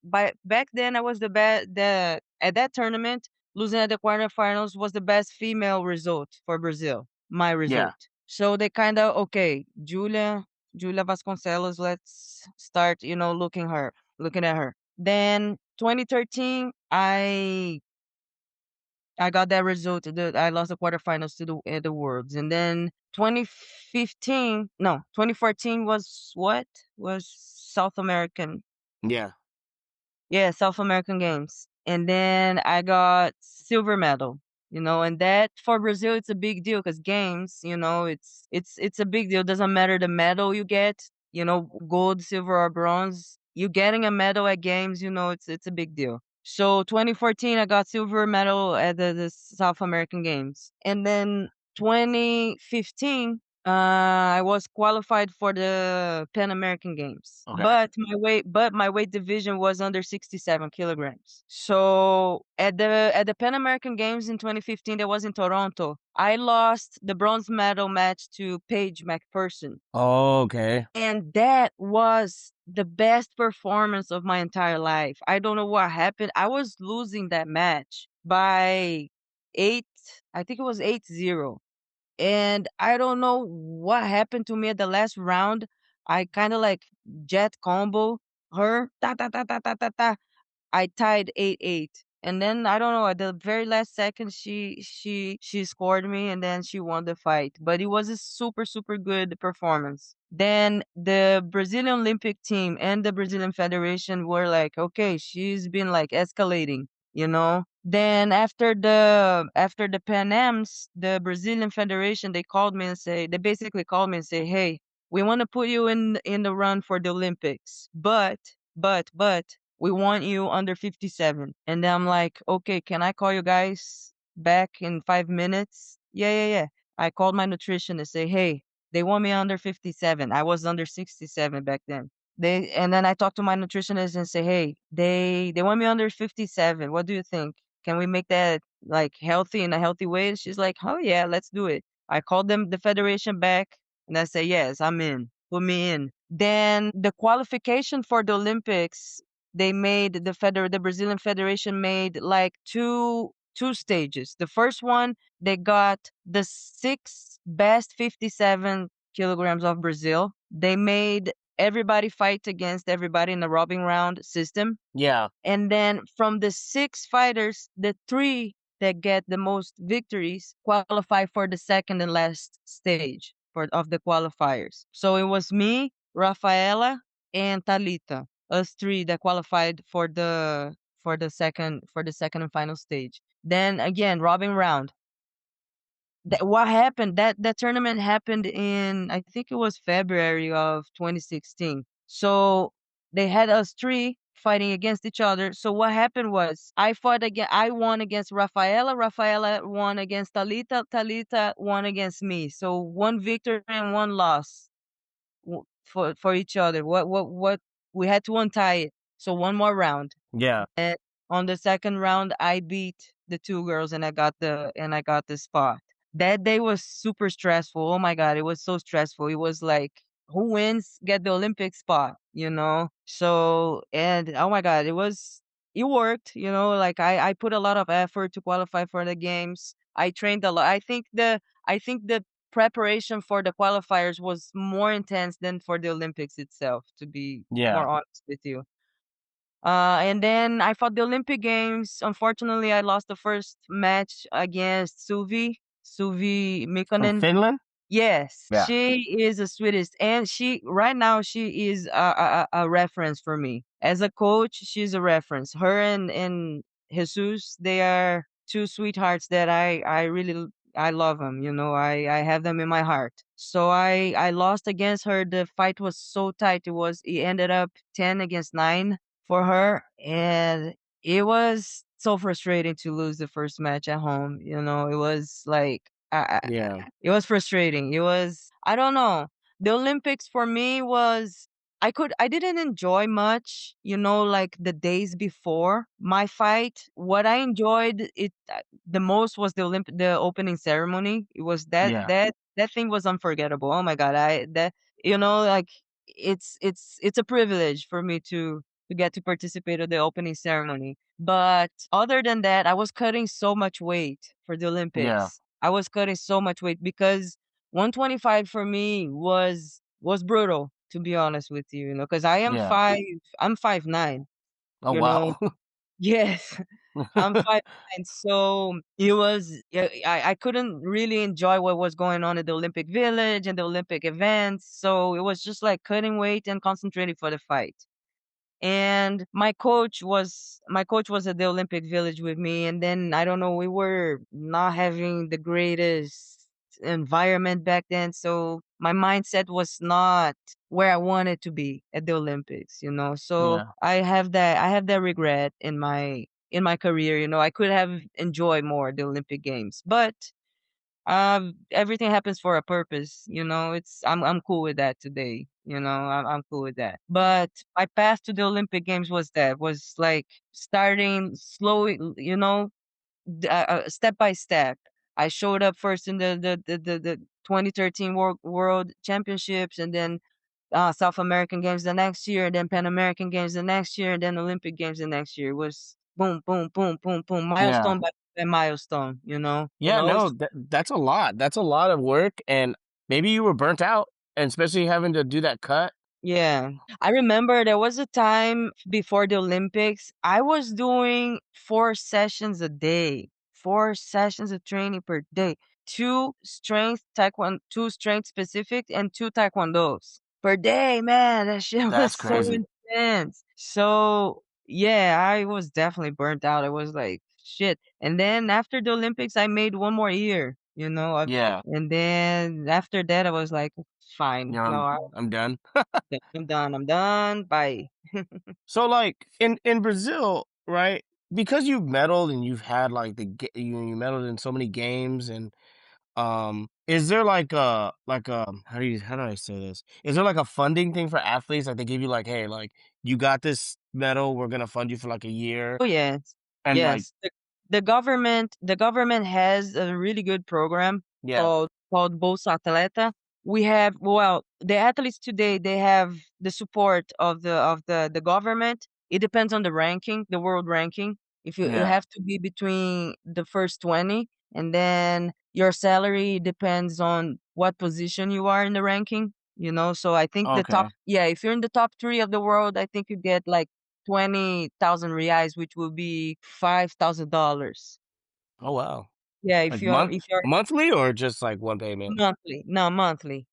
By back then, I was the best. At that tournament, losing at the quarterfinals was the best female result for Brazil. My Yeah. result. So they kind of okay, Julia Vasconcelos. Let's start, looking at her. Then 2013, I got that result. I lost the quarterfinals to the Worlds, and then 2015, no, 2014 was what was South American. Yeah. Yeah, South American Games. And then I got silver medal, and that for Brazil it's a big deal because games, it's a big deal. Doesn't matter the medal you get, gold, silver or bronze. You getting a medal at games, it's a big deal. So 2014 I got silver medal at the South American Games. And then 2015 I was qualified for the Pan American Games, Okay. but my weight division was under 67 kilograms. So at the Pan American Games in 2015, that was in Toronto. I lost the bronze medal match to Paige McPherson, Oh, okay. and that was the best performance of my entire life. I don't know what happened. I was losing that match by 8, I think it was 8-0. And I don't know what happened to me at the last round. I kind of like jet combo her. Ta ta ta ta ta ta ta. I tied 8-8. And then I don't know, at the very last second she scored me and then she won the fight. But it was a super super good performance. Then the Brazilian Olympic team and the Brazilian Federation were like, "Okay, she's been like escalating, you know?" Then after the Pan Ams, the Brazilian Federation, they basically called me and say, "Hey, we want to put you in the run for the Olympics, but we want you under 57." And then I'm like, "Okay, can I call you guys back in 5 minutes?" Yeah, yeah, yeah. I called my nutritionist, say, "Hey, they want me under 57." I was under 67 back then. And then I talked to my nutritionist and say, "Hey, they want me under 57. What do you think? Can we make that like healthy in a healthy way?" And she's like, "Oh yeah, let's do it." I called the federation back and I say, "Yes, I'm in. Put me in." Then the qualification for the Olympics, the Brazilian Federation made like two stages. The first one, they got the six best 57 kilograms of Brazil. They made everybody fight against everybody in the robbing round system. Yeah. And then from the six fighters, the three that get the most victories qualify for the second and last stage of the qualifiers. So it was me, Rafaela, and Talita, us three that qualified for the second and final stage. Then again, robbing round. What happened, that tournament happened in, I think it was February of 2016. So they had us three fighting against each other. So what happened was I won against Rafaela won against Talita won against me. So one victory and one loss for each other. What we had to untie it. So one more round. Yeah. And on the second round, I beat the two girls and I got the spot. That day was super stressful. Oh my God, it was so stressful. It was like, who wins get the Olympic spot, you know? So, and oh my God, it worked, like I put a lot of effort to qualify for the games. I trained a lot. I think the preparation for the qualifiers was more intense than for the Olympics itself, to be Yeah. more honest with you. And then I fought the Olympic Games. Unfortunately, I lost the first match against Suvi From Mikkonen. Finland? Yes, Yeah. she is the sweetest, and right now she is a reference for me as a coach. She's a reference. Her and Jesus, they are two sweethearts that I really I love them. I have them in my heart. So I lost against her. The fight was so tight. It ended up 10-9 for her, and it was so frustrating to lose the first match at home. It was like Yeah. it was frustrating. It was, I don't know. The Olympics for me was, I didn't enjoy much, like the days before my fight. What I enjoyed the most was the opening ceremony. It was Yeah. that thing was unforgettable. Oh my God. Like it's a privilege for me to get to participate in the opening ceremony. But other than that, I was cutting so much weight for the Yeah. Olympics. I was cutting so much weight because 125 for me was brutal, to be honest with you, because Yeah. I'm 5'9", Oh you know. wow. Yes, I'm 5'9", so it was, yeah, I couldn't really enjoy what was going on at the Olympic Village and the Olympic events, so it was just like cutting weight and concentrating for the fight. And my coach was at the Olympic Village with me, and then I don't know, we were not having the greatest environment back then, so my mindset was not where I wanted to be at the Olympics. So Yeah. I have that regret in my career. I could have enjoyed more the Olympic Games, but Everything happens for a purpose, you know. I'm cool with that today, you know. I'm cool with that. But my path to the Olympic Games was like starting slowly, you know, step by step. I showed up first in the 2013 World Championships, and then South American Games the next year, and then Pan American Games the next year, and then Olympic Games the next year. It was boom, boom, boom, boom, boom, Yeah. milestone by milestone. You Yeah, know. no, that's a lot. That's a lot of work, and maybe you were burnt out, and especially having to do that cut. Yeah. I remember there was a time before the Olympics, I was doing 4 sessions a day, 4 sessions of training per day, 2 strength specific and 2 taekwondos per day, man. That shit was That's so crazy. intense. So, yeah, I was definitely burnt out. I was like, shit. And then after the Olympics, I made 1 more year, you know, Yeah. and then after that, I was like, fine. Yeah, No, I'm done. I'm done. I'm done. Bye. So, like, in Brazil, right? Because you've medaled and you've had, like, you medaled in so many games, and, is there how do I say this? Is there, like, a funding thing for athletes? Like, they give you, like, "Hey, like, you got this medal, we're gonna fund you for, like, a year," Oh, yes. and, like Yes. The government has a really good program yeah, called Bolsa Atleta. We have, well, the athletes today, they have the support of the government. It depends on the ranking, the world ranking. If you yeah, have to be between the first 20, and then your salary depends on what position you are in the ranking, you know. So I think the top, okay. yeah, if you're in the top 3 of the world, I think you get like 20,000 reais, which will be $5,000. Oh, wow. Yeah, Like, if you're monthly or just, like, one payment? monthly. No, monthly.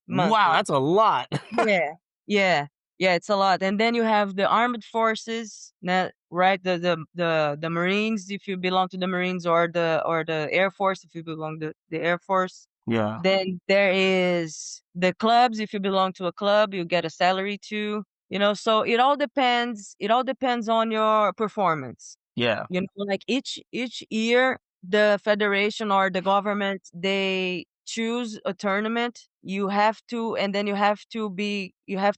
Wow, Monthly. that's a lot. Yeah. Yeah. Yeah, it's a lot. And then you have the armed forces, right? The Marines if you belong to the Marines, or the Air Force if you belong to the Air Force. Yeah, Then there is the clubs. If you belong to a club, you get a salary too. You know, so it all depends on your performance. yeah, You know, like each year, the federation or the government, they choose a tournament. You have to, and then you have to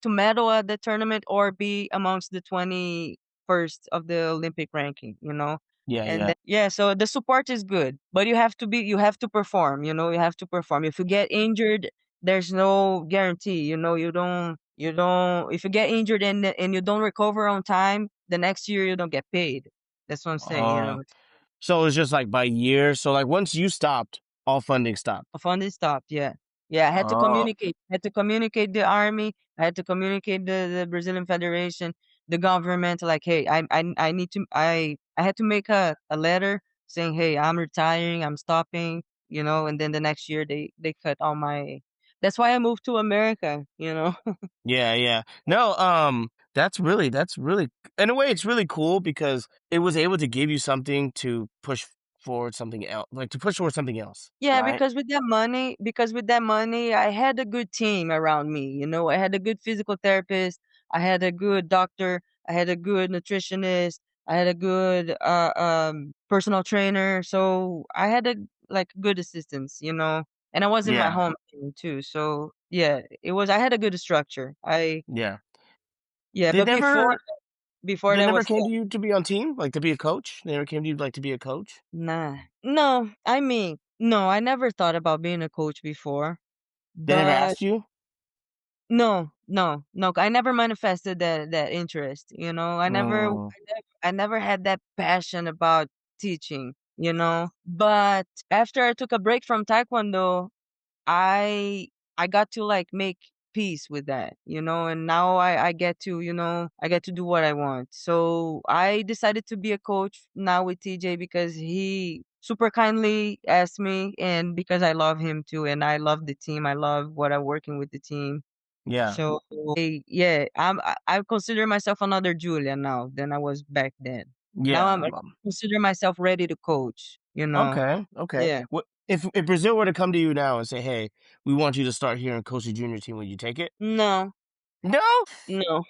medal at the tournament or be amongst the 21st of the Olympic ranking. You know, yeah, and yeah. then, yeah, so the support is good, but you have to perform. You know, you have to perform. If you get injured, there's no guarantee. You know, you don't. If you get injured and you don't recover on time, the next year you don't get paid. That's what I'm saying, you Uh, know. so it's just, like, by year? So, like, once you stopped, all funding stopped? Funding stopped, yeah. Yeah, I had to Oh, communicate. I had to communicate the army. I had to communicate the Brazilian Federation, the government, like, hey, I need to I had to make a letter saying, hey, I'm retiring, I'm stopping, you know, and then the next year they cut all my. That's why I moved to America, you know. yeah, yeah. No, that's really in a way, it's really cool because it was able to give you something to push forward something else, like, to push towards something else, Yeah, right? because with that money, I had a good team around me. You know, I had a good physical therapist, I had a good doctor, I had a good nutritionist, I had a good personal trainer. So I had a like good assistance, you know. And I was in my Yeah, home too. So yeah, it was I had a good structure. yeah. Yeah, They but never before they that never was came tough. to you to be on team, like, to be a coach? They never came to you, like, to be a coach? Nah. No, I mean, no, I never thought about being a coach before. They never But asked you? no, no, no, I never manifested that interest, you know? Mm, I never had that passion about teaching, you know? But after I took a break from Taekwondo, I I got to, like, make peace with that, you know? And now I get to, you know, I get to do what I want. So, I decided to be a coach now with TJ because he super kindly asked me, and because I love him too, and I love the team, I love what I'm working with the team. yeah, So, yeah, I consider myself another Julia now than I was back then. Now yeah, I consider myself ready to coach, you know? okay, okay. Yeah. What if Brazil were to come to you now and say, "Hey, we want you to start here and coach the junior team," would you take it? No, No? no.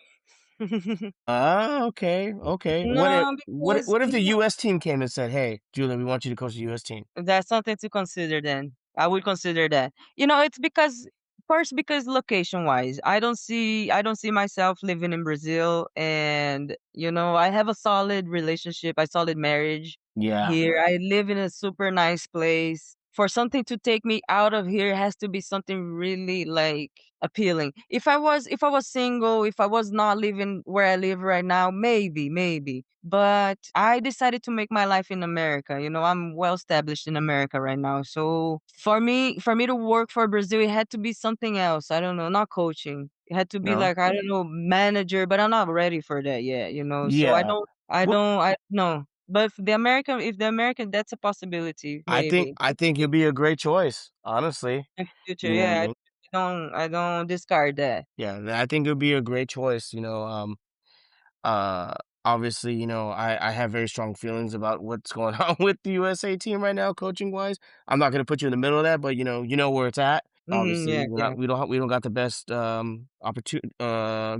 Ah, okay, okay. No, because What if the US team came and said, "Hey, Julia, we want you to coach the US team?" that's something to consider then. I would consider that. It's because first because location wise, I don't see myself living in Brazil, and I have a solid relationship, a solid marriage Yeah. here. I live in a super nice place. For something to take me out of here, it has to be something really like appealing. If I was single, if I was not living where I live right now, maybe. But I decided to make my life in America. I'm well established in America right now. So for me to work for Brazil, it had to be something else. I don't know, not coaching. It had to be No. like, I don't know, manager, but I'm not ready for that yet. So I Yeah. don't I Well, don't I no. But if the American, that's a possibility, maybe. I think you'll be a great choice, honestly. In future, You know what I yeah, mean? I don't discard that. Yeah, I think it'll be a great choice. Uh, obviously, I have very strong feelings about what's going on with the USA team right now, coaching wise. I'm not gonna put you in the middle of that, but you know where it's at. Yeah, Obviously, yeah. we don't got the best opportunity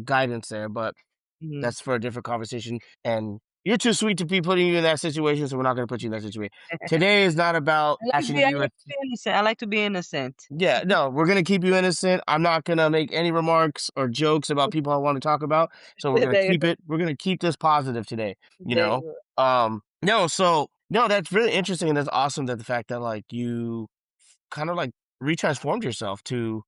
guidance there, but Mhm. that's for a different conversation. And you're too sweet to be putting you in that situation, so we're not gonna put you in that situation. Today is not about bashing the I US. like to be innocent. I like to be innocent. Yeah, no, we're gonna keep you innocent. I'm not gonna make any remarks or jokes about people I want to talk about. So There you go. we're gonna keep this positive today, you There you know? go. No, so no, that's really interesting, and that's awesome that the fact that like you kind of like retransformed yourself to,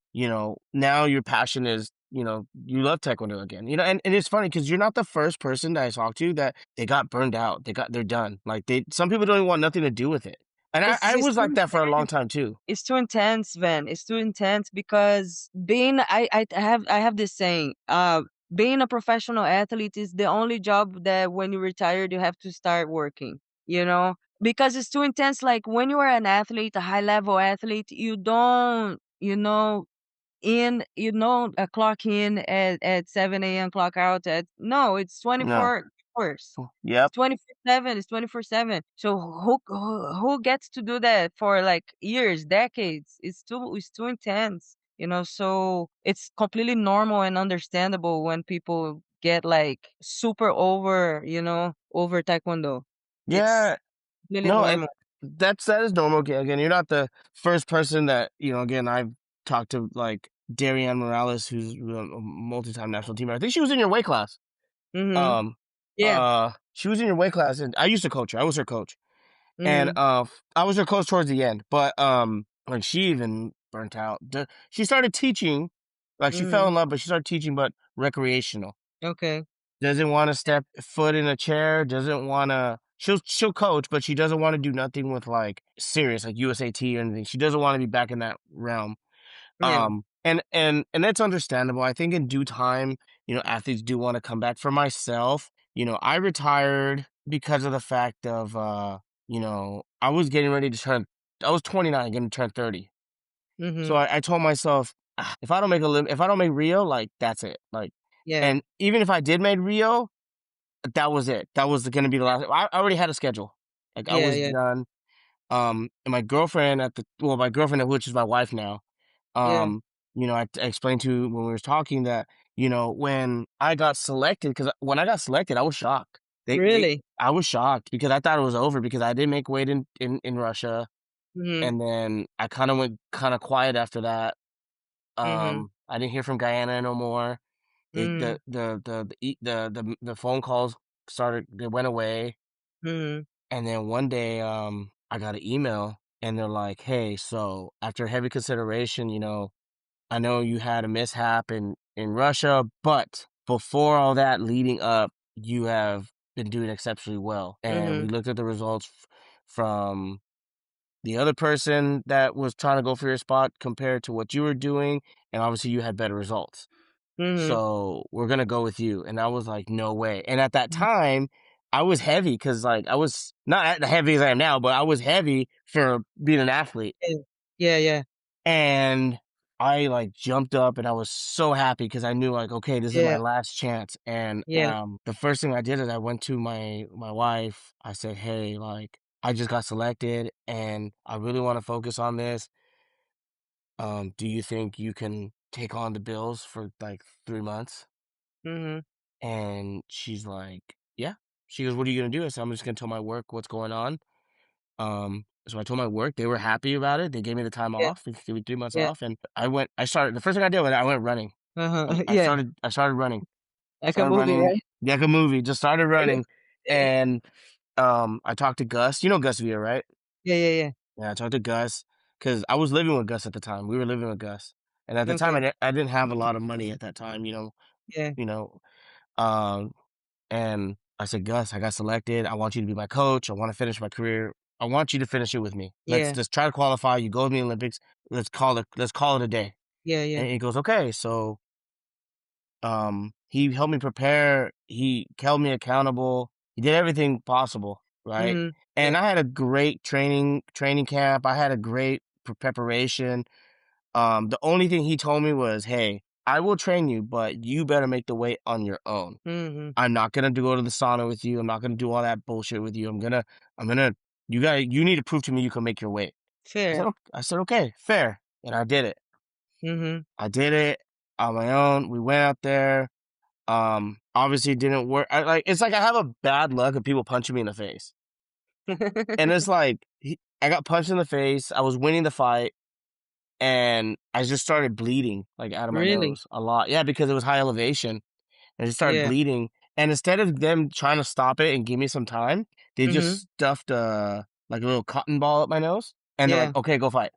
now your passion is, you love Taekwondo again. And it's funny because you're not the first person that I talked to that they got burned out. They're done. Like some people don't even want nothing to do with it. And It's I it's was too like that for a long intense. time too. It's too intense, Van. It's too intense because I have this saying, being a professional athlete is the only job that when you retired you have to start working, you know? Because it's too intense. Like when you are an athlete, a high level athlete, you don't, clock in at 7 a.m., clock out at no, it's No. 24 hours. It's Yep. 24/7. It's 24/7. So who gets to do that for like years, decades? It's too intense, so it's completely normal and understandable when people get like super over taekwondo. It's Yeah. completely No, and normal. that is normal. Again, you're not the first person that, again, I've talked to like Darianne Morales, who's a multi-time national teamer. I think she was in your weight class. Mhm. Um, Yeah. she was in your weight class, and I used to coach her. I was her coach, and Mhm. I was her coach towards the end. But like she even burnt out. She started teaching, like she fell Mhm. in love, but she started teaching, but recreational. Okay. Doesn't want to step foot in a chair. Doesn't want to. She'll coach, but she doesn't want to do nothing with like serious, like USAT or anything. She doesn't want to be back in that realm. Yeah. And that's understandable. I think in due time, athletes do want to come back. For myself, I retired because of the fact of I was getting ready to turn. I was 29, getting to turn 30. So Mhm. I told myself, if I don't make if I don't make Rio, like that's it. Like, Yeah. and even if I did make Rio, that was it. That was gonna be the last. I already had a schedule. Like I Yeah, was yeah, done. And my girlfriend my girlfriend, which is my wife now, yeah. um, I explained to when we were talking that, when I got selected, because when I got selected, I was shocked. Really? I was shocked because I thought it was over because I didn't make weight in Russia. Mhm. And then I kind of went kind of quiet after that. Mhm. I didn't hear from Guyana no more. They, Mhm. the phone calls they went away. Mhm. And then one day, I got an email and they're like, "Hey, so after heavy consideration, I know you had a mishap in Russia, but before all that leading up, you have been doing exceptionally well. And we Mhm. looked at the results from the other person that was trying to go for your spot compared to what you were doing, and obviously you had better results. Mhm. So we're gonna go with you." And I was like, "No way." And at that time, I was heavy because like I was not as heavy as I am now, but I was heavy for being an athlete. Yeah. Yeah, yeah. And I like jumped up and I was so happy because I knew like, okay, this is my Yeah. last chance. And Yeah. the first thing I did is I went to my wife. I said, "Hey, like I just got selected and I really want to focus on this. Do you think you can take on the bills for like 3 months?" Mhm. And she's like, "Yeah." She goes, "What are you gonna do?" I said, "I'm just gonna tell my work what's going on." So I told my work, they were happy about it. They gave me the time Yeah. off. They gave me 3 months Yeah. off, and I started. The first thing I did was I went running. Yeah. I started running. Like a Started movie, running right? like a movie. Just started Yeah. running, Yeah. and I talked to Gus. You know Gus Via, right? Yeah. Yeah. Yeah. Yeah, I talked to Gus because I was living with Gus at the time. We were living with Gus, and at the time Okay. I didn't have a lot of money at that time. Yeah. You know. Um, and I said, Gus, I got selected. I want you to be my coach. I want to finish my career. I want you to finish it with me. Let's Yeah. just try to qualify. You go to the Olympics. Let's call it a day. Yeah. Yeah. And he goes, okay. So he helped me prepare. He held me accountable. He did everything possible, right? Mhm. And Yeah. I had a great training camp. I had a great preparation. The only thing he told me was, hey, I will train you, but you better make the weight on your own. Mhm. I'm not gonna go to the sauna with you. I'm not gonna do all that bullshit with you. I'm gonna, you need to prove to me you can make your weight. Fair. I said, okay, fair. And I did it. Mhm. I did it on my own. We went out there. Obviously it didn't work. It's like I have a bad luck of people punching me in the face. And it's like, I got punched in the face. I was winning the fight and I just started bleeding like out of my Really? nose a lot. Yeah, because it was high elevation. I just started Yeah. bleeding. And instead of them trying to stop it and give me some time, they Mhm. just stuffed like a little cotton ball up my nose. And they're like, Yeah. okay, go fight.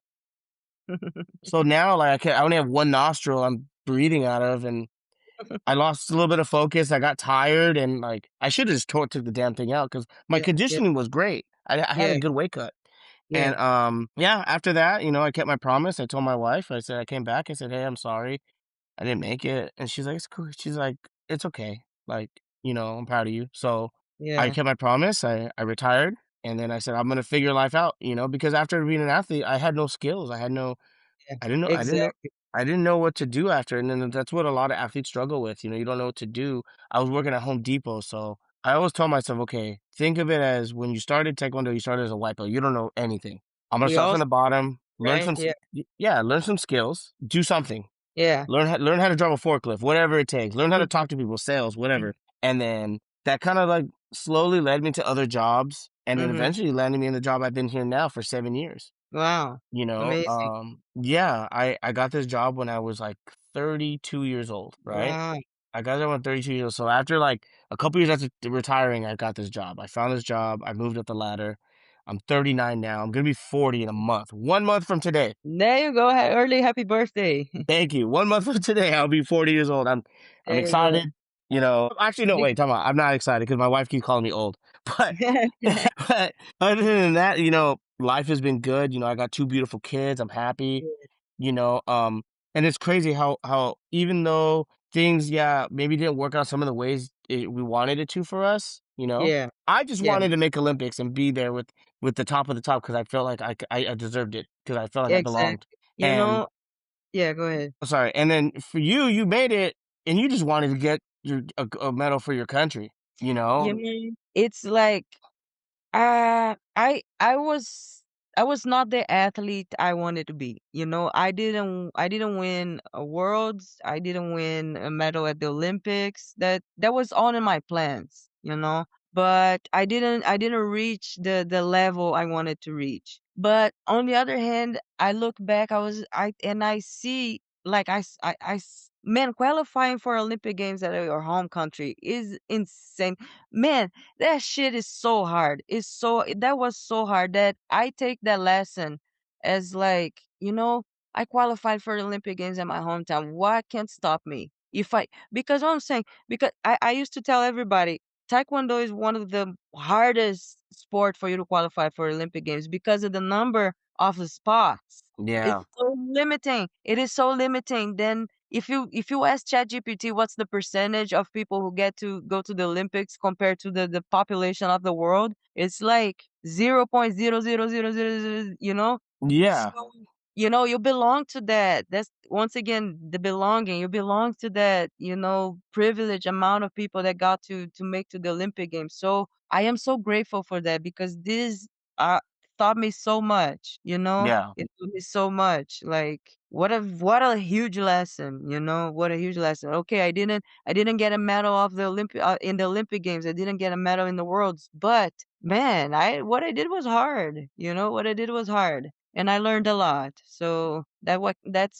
So now like I only have one nostril I'm breathing out of, and I lost a little bit of focus. I got tired, and like I should have just took the damn thing out because my Yeah. Yeah. conditioning was great. I had a Yeah. good weight cut. And Yeah. yeah, after that, I kept my promise. I told my wife, I said I came back. I said, hey, I'm sorry. I didn't make it. And she's like, it's cool. She's like, it's okay. Like, I'm proud of you. So I Yeah. kept my promise. I retired. And then I said, I'm gonna figure life out, because after being an athlete, I had no skills. Yeah. I didn't know Exactly. I didn't know what to do after, and then that's what a lot of athletes struggle with, you don't know what to do. I was working at Home Depot, so I always tell myself, "Okay, think of it as when you started Taekwondo, you started as a white belt, you don't know anything. I'm gonna We start all from the bottom, learn right? some s Yeah. yeah, learn some skills, do something. Yeah. Learn how to drive a forklift, whatever it takes. Learn how to Mhm. talk to people, sales, whatever." Mhm. And then that kinda, like, slowly led me to other jobs, and then Mhm. eventually landed me in the job I've been here now for 7 years. Wow. Amazing. Yeah, I got this job when I was like 32 years old, right? Wow. I got it when 32 years old. So after like a couple years after retiring, I got this job. I found this job. I moved up the ladder. I'm 39 now. I'm gonna be 40 in a month. 1 month from today. There you go. Early happy birthday. Thank you. 1 month from today, I'll be 40 years old. I'm There you go. excited. Actually, no, Big wait, time out. I'm not excited because my wife keeps calling me old. But but other than that, life has been good. I got two beautiful kids. I'm happy. you know um and it's crazy how even though things, yeah, maybe didn't work out some of the ways we wanted it to for us. Yeah. I just Yeah. wanted to make Olympics and be there with the top of the top because I felt like I deserved it because I felt like I belonged. Exactly. You And know yeah, go ahead. sorry, and then for you made it, and you just wanted to get a medal for your country, you know. It's like I was not the athlete I wanted to be. I didn't win a worlds. I didn't win a medal at the Olympics. That was all in my plans. But I didn't reach the level I wanted to reach. But on the other hand, I look back, I see like man, qualifying for Olympic Games at your home country is insane. Man, that shit is so hard. That was so hard that I take that lesson as like, I qualified for the Olympic Games in my hometown. What can stop me? Because what I'm saying, because I used to tell everybody, Taekwondo is one of the hardest sport for you to qualify for Olympic Games because of the number of the spots. It's Yeah, so limiting. It is so limiting. Then if you ask ChatGPT what's the percentage of people who get to go to the Olympics compared to the population of the world, it's like 0.00000, yeah, So, you belong to that. That's once again the belonging. You belong to that, privileged amount of people that got to make to the Olympic Games. So I am so grateful for that because this uh taught me so much, yeah, it taught me so much. Like what a huge lesson, what a huge lesson. Okay, I didn't get a medal of the Olympic in the Olympic Games. I didn't get a medal in the Worlds, but Man, I what I did was hard. You know, what I did was hard, and I learned a lot. So that's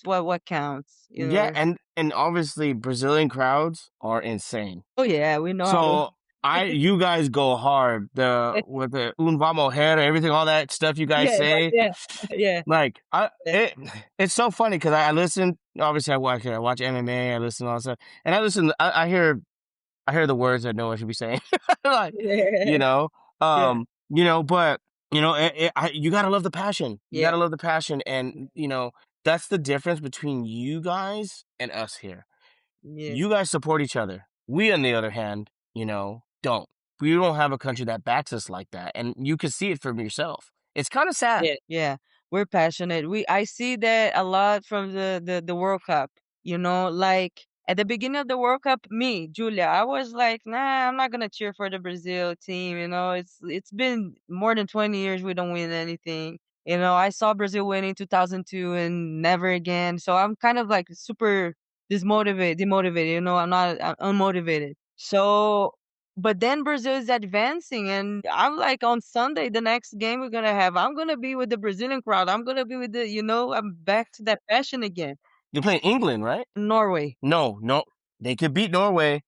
what counts. You Yeah, know. and obviously Brazilian crowds are insane. Oh yeah, we know how to. So you guys go hard. The with the un vamos her, everything, all that stuff you guys Yeah, say. yeah, yeah, Like yeah, it's so funny because I listen. Obviously, I watch MMA. I listen to all that stuff, and I listen. I hear the words I know I should be saying. Like, you yeah, know, yeah, but you gotta love the passion. You yeah, gotta love the passion, and that's the difference between you guys and us here. yeah. You guys support each other. We, on the other hand, don't. We don't have a country that backs us like that, and you can see it from yourself. It's kind of sad. Yeah, yeah. We're passionate. I see that a lot from the World Cup. You know, like at the beginning of the World Cup, me, Julia, I was like, nah, I'm not gonna cheer for the Brazil team. You know, it's been more than 20 years we don't win anything. You know, I saw Brazil win in 2002 and never again. So I'm kind of like super demotivated. You know, I'm unmotivated. So but then Brazil is advancing, and I'm like on Sunday, the next game we're gonna have, I'm gonna be with the Brazilian crowd. I'm gonna be with I'm back to that passion again. You're playing England, right? Norway. No, no, they could beat Norway.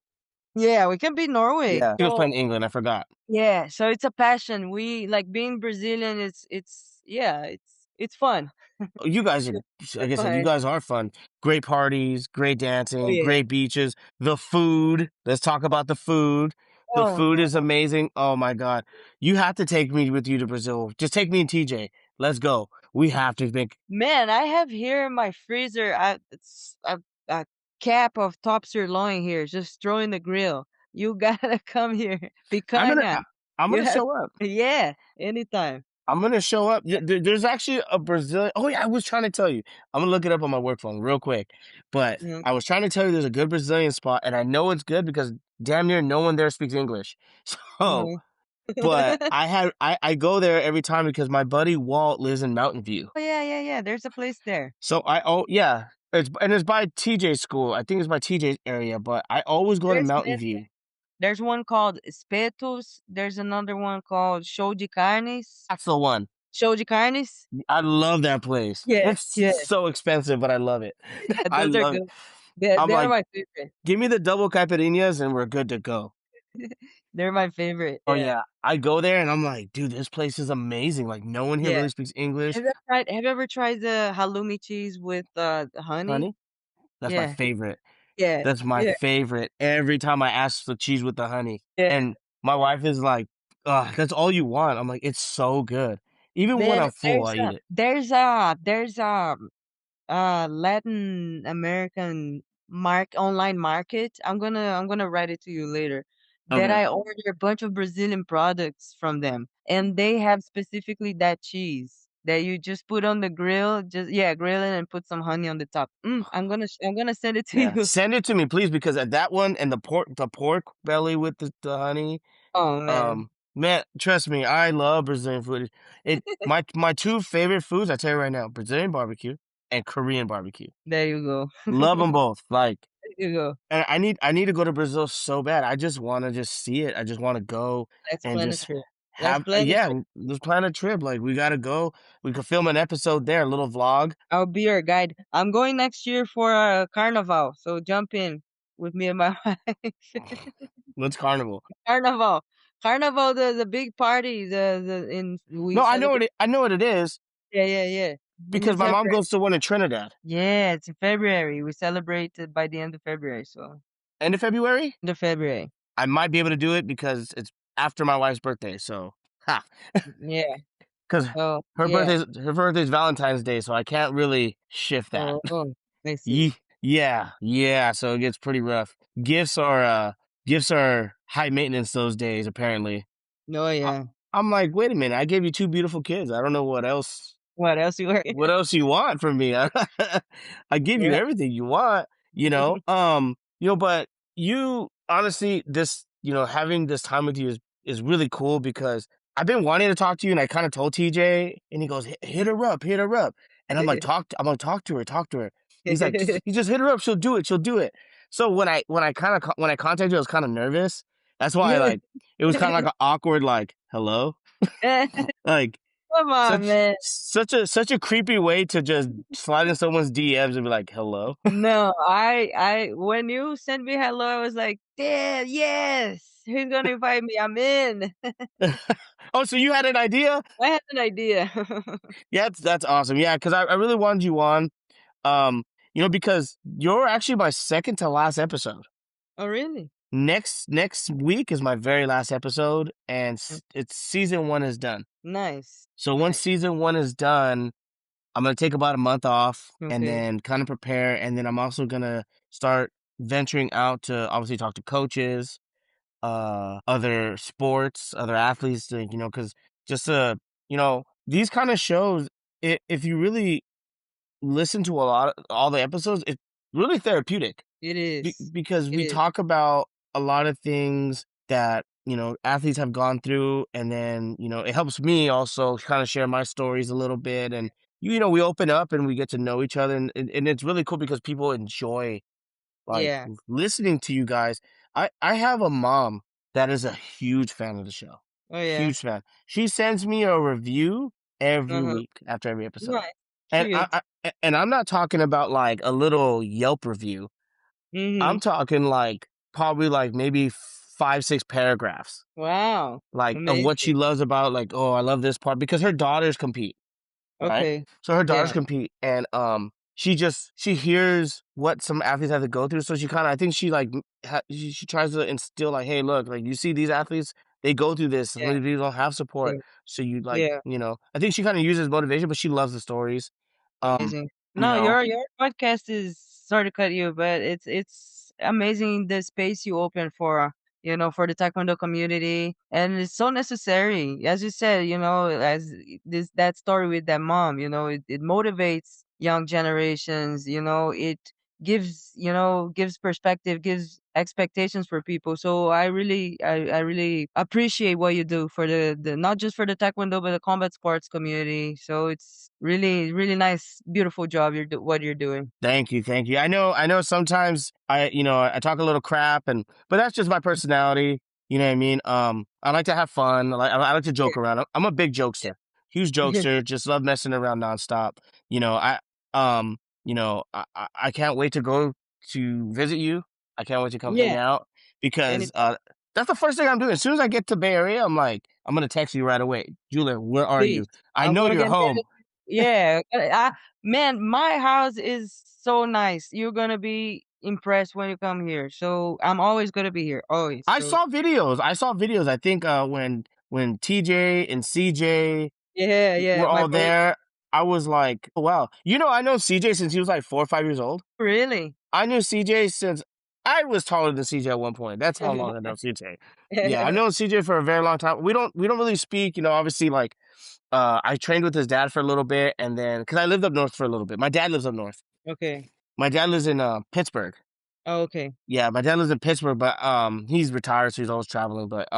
Yeah, we can beat Norway. Yeah, he was So playing England. I forgot. yeah, so it's a passion. We like being Brazilian. It's yeah, it's fun. Oh, you guys are, like I said, you Fun. guys are fun. Great parties, great Oh dancing, yeah. great beaches. The food. Let's talk about the food. The Oh food man. is amazing. Oh my God. You have to take me with you to Brazil. Just take me and TJ. Let's go. We have to make. Man, I have here in my freezer it's a cap of top sirloin here, just throw in the grill. You gotta come here. I'm gonna. Picanha. I'm You gonna have show up. yeah, anytime. I'm gonna show up. There's actually a Brazilian. Oh yeah, I was trying to tell you. I'm gonna look it up on my work phone real quick. But Mhm. I was trying to tell you there's a good Brazilian spot, and I know it's good because damn near no one there speaks English. So, Mhm. but I go there every time because my buddy Walt lives in Mountain View. Oh, yeah, yeah, yeah, there's a place there. So yeah, it's by TJ school. I think it's by TJ's area, but I always go to There's Mountain man View. there's one called Espetos, there's another one called Show de Carnes. That's the one. Show de Carnes? I love that place. Yeah, It's yeah, so expensive, but I love it. yeah, I those are love it. good. They're I'm they're like, my favorite. give me the double caipirinhas and we're good to go. They're my favorite, Oh yeah, yeah, I go there and I'm like, dude, this place is amazing. Like no one here yeah. really speaks English. Have you ever tried the halloumi cheese with, honey? Honey, that's my Yeah, favorite. yeah, That's my yeah, favorite. Every time I ask for cheese with the honey, yeah. and my wife is like, that's all you want." I'm like, "It's so good." Even when Man, I'm full, I eat it. there's a Latin American online market. I'm gonna write it to you later. That Okay. I order a bunch of Brazilian products from them, and they have specifically that cheese that you just put on the grill. Just yeah, grill it and put some honey on the top. I'm gonna send it to Yeah, you. send it to me, please, because at that one and the pork belly with the honey. Oh man, Man, trust me, I love Brazilian food. My two favorite foods, I tell you right now, Brazilian barbecue and Korean barbecue. there you go. Love them both. Like, There you go. and I need to go to Brazil so bad. I just want to just see it. I just want to go Let's and plan a just trip. Let's have plan a yeah, trip. let's plan a trip. Like we gotta go. We could film an episode there, a little vlog. I'll be your guide. I'm going next year for a carnival, so jump in with me and my wife. Let's carnival. Carnival, carnival, the big party, the in we No, celebrate. I know what it is Yeah, yeah, yeah. In because my mom December. goes to one in Trinidad. Yeah, it's in February. We celebrate it by the end of February. So End of February. end of February. I might be able to do it because it's after my wife's birthday. So, ha, Yeah. because Oh yeah. her birthday's Valentine's Day, so I can't really shift that. Oh, I see. Yeah. So it gets pretty rough. Gifts are high maintenance those days. Apparently, No, I, yeah. I'm like, wait a minute. I gave you two beautiful kids. I don't know what else. What else you were? What else you want from me? I give you Yeah. everything you want. But you honestly, this having this time with you is really cool because I've been wanting to talk to you, and I kind of told TJ, and he goes, hit her up, hit her up," and I'm like, I'm gonna talk to her. He's like, you just hit her up, she'll do it. So when I contacted you, I was kind of nervous That's why like it was kind of like an awkward like hello, like Come on, man. such a creepy way to just slide in someone's DMs and be like hello. No, when you sent me hello, I was like, "Damn, yes! Who's gonna invite me? I'm in." Oh, so you had an idea? I had an idea. Yeah, that's awesome. Yeah, because I really wanted you on. Um, because you're actually my second to last episode. Oh, really? Next week is my very last episode, and Mm, it's season 1 is done. nice, So once nice. season 1 is done, I'm gonna take about a month off and Okay. then kind of prepare, and then I'm also gonna start venturing out to obviously talk to coaches, other sports, other athletes, because just these kind of shows, if you really listen to all the episodes, it's really therapeutic It is. because It we is. talk about a lot of things that athletes have gone through, and then it helps me also kind of share my stories a little bit, and we open up and we get to know each other, and it's really cool because people enjoy like Yeah. listening to you guys. I have a mom that is a huge fan of the show. Oh, yeah. Huge fan. She sends me a review every Uh-huh. week after every episode. Nice. And Cute. I'm not talking about like a little Yelp review. I'm Mhm. talking like probably like maybe 5, 6 paragraphs, Wow. like of what Amazing. she loves about, like, oh, I love this part because her daughters compete. Right? Okay. So her daughters Yeah. compete, and she hears what some athletes have to go through, so she kind of, I think she like she tries to instill like, hey, look, like you see these athletes, they go through this. Some Yeah. of these don't have support, Yeah. so you like, Yeah. I think she kind of uses motivation, but she loves the stories. Um, Amazing. you No, know, your podcast is, sorry to cut you, but it's amazing the space you open for, for the Taekwondo community, and it's so necessary. As you said, as this that story with that mom, it motivates young generations, it gives perspective, gives expectations for people. So I really appreciate what you do for the not just for the Taekwondo but the combat sports community. So it's really, really nice, beautiful job what you're doing. thank you, thank you. I know sometimes I talk a little crap, but that's just my personality. You know what I mean? I like to have fun. I like to joke around. I'm a big jokester, huge jokester. Just love messing around nonstop. You know, I I can't wait to go to visit you. I can't wait to come hang Yeah, out because anytime, that's the first thing I'm doing. As soon as I get to Bay Area, I'm like, I'm gonna text you right away, Julia. Where are please. you? I I'm know gonna you're get home. married. Yeah, man, my house is so nice. You're gonna be impressed when you come here. So I'm always gonna be here, always. I So saw videos. I saw videos. I think when TJ and CJ yeah, yeah, were my all brother. there, I was like, oh, wow. I know CJ since he was like 4 or 5 years old. Really? I knew CJ since I was taller than CJ at one point. That's how long I know CJ. Yeah, I know CJ for a very long time. We don't really speak, obviously like I trained with his dad for a little bit, and then because I lived up north for a little bit. My dad lives up north. Okay. My dad lives in Pittsburgh. Oh, okay. Yeah, my dad lives in Pittsburgh, but he's retired, so he's always traveling. But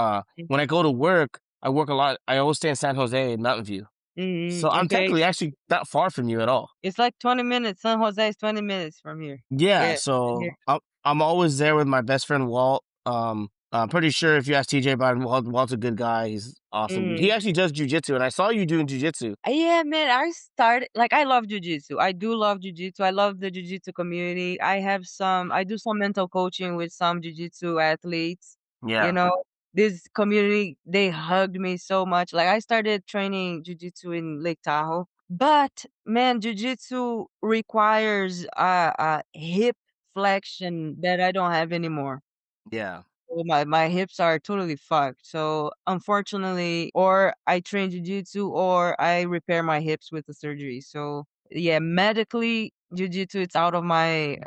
when I go to work, I work a lot. I always stay in San Jose and Mountain View, so I'm Okay. technically actually not far from you at all. It's like 20 minutes. San Jose is 20 minutes from here. Yeah, Yeah. so Here. I'm always there with my best friend Walt. I'm pretty sure if you ask TJ about him, Walt's a good guy. He's awesome. He Mhm. actually does jujitsu, and I saw you doing jujitsu. Yeah, man, I started like I love jujitsu. I do love jujitsu. I love the jujitsu community. I do some mental coaching with some jujitsu athletes. You Yeah, know, this community, they hugged me so much. Like I started training jujitsu in Lake Tahoe, but man, jujitsu requires a hip flexion that I don't have anymore. yeah. So my hips are totally fucked. So unfortunately, or I train jujitsu or I repair my hips with the surgery. So yeah, medically jujitsu it's out of my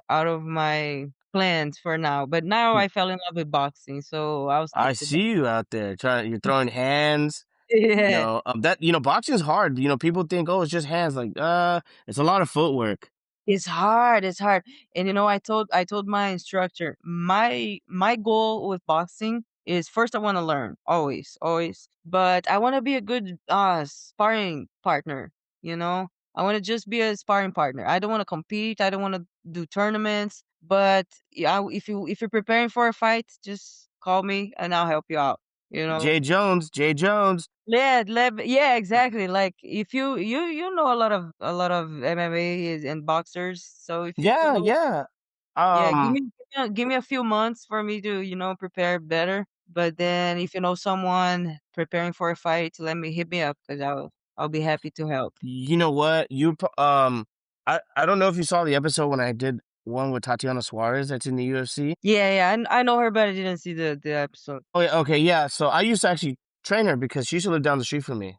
plans for now. But now I fell in love with boxing, so I'll stick I to that. see you out there trying. You're throwing hands. Yeah. That boxing is hard. People think, oh, it's just hands. Like, it's a lot of footwork. It's hard, it's hard. And I told my instructor, my goal with boxing is first I want to learn, always, always. But I want to be a good sparring partner, you know? I want to just be a sparring partner. I don't want to compete, I don't want to do tournaments, but yeah, if you're preparing for a fight, just call me and I'll help you out. You know. Jay Jones, Jay Jones. Yeah, yeah, exactly. Like if you know a lot of MMA and boxers, so if you Yeah, know, yeah. yeah, Um, give me a few months for me to prepare better. But then if you know someone preparing for a fight, let me hit me up because I'll be happy to help. you know what? I don't know if you saw the episode when I did one with Tatiana Suarez that's in the UFC. Yeah, yeah, I know her, but I didn't see the episode. Oh yeah, okay, yeah. So I used to actually train her because she used to live down the street from me.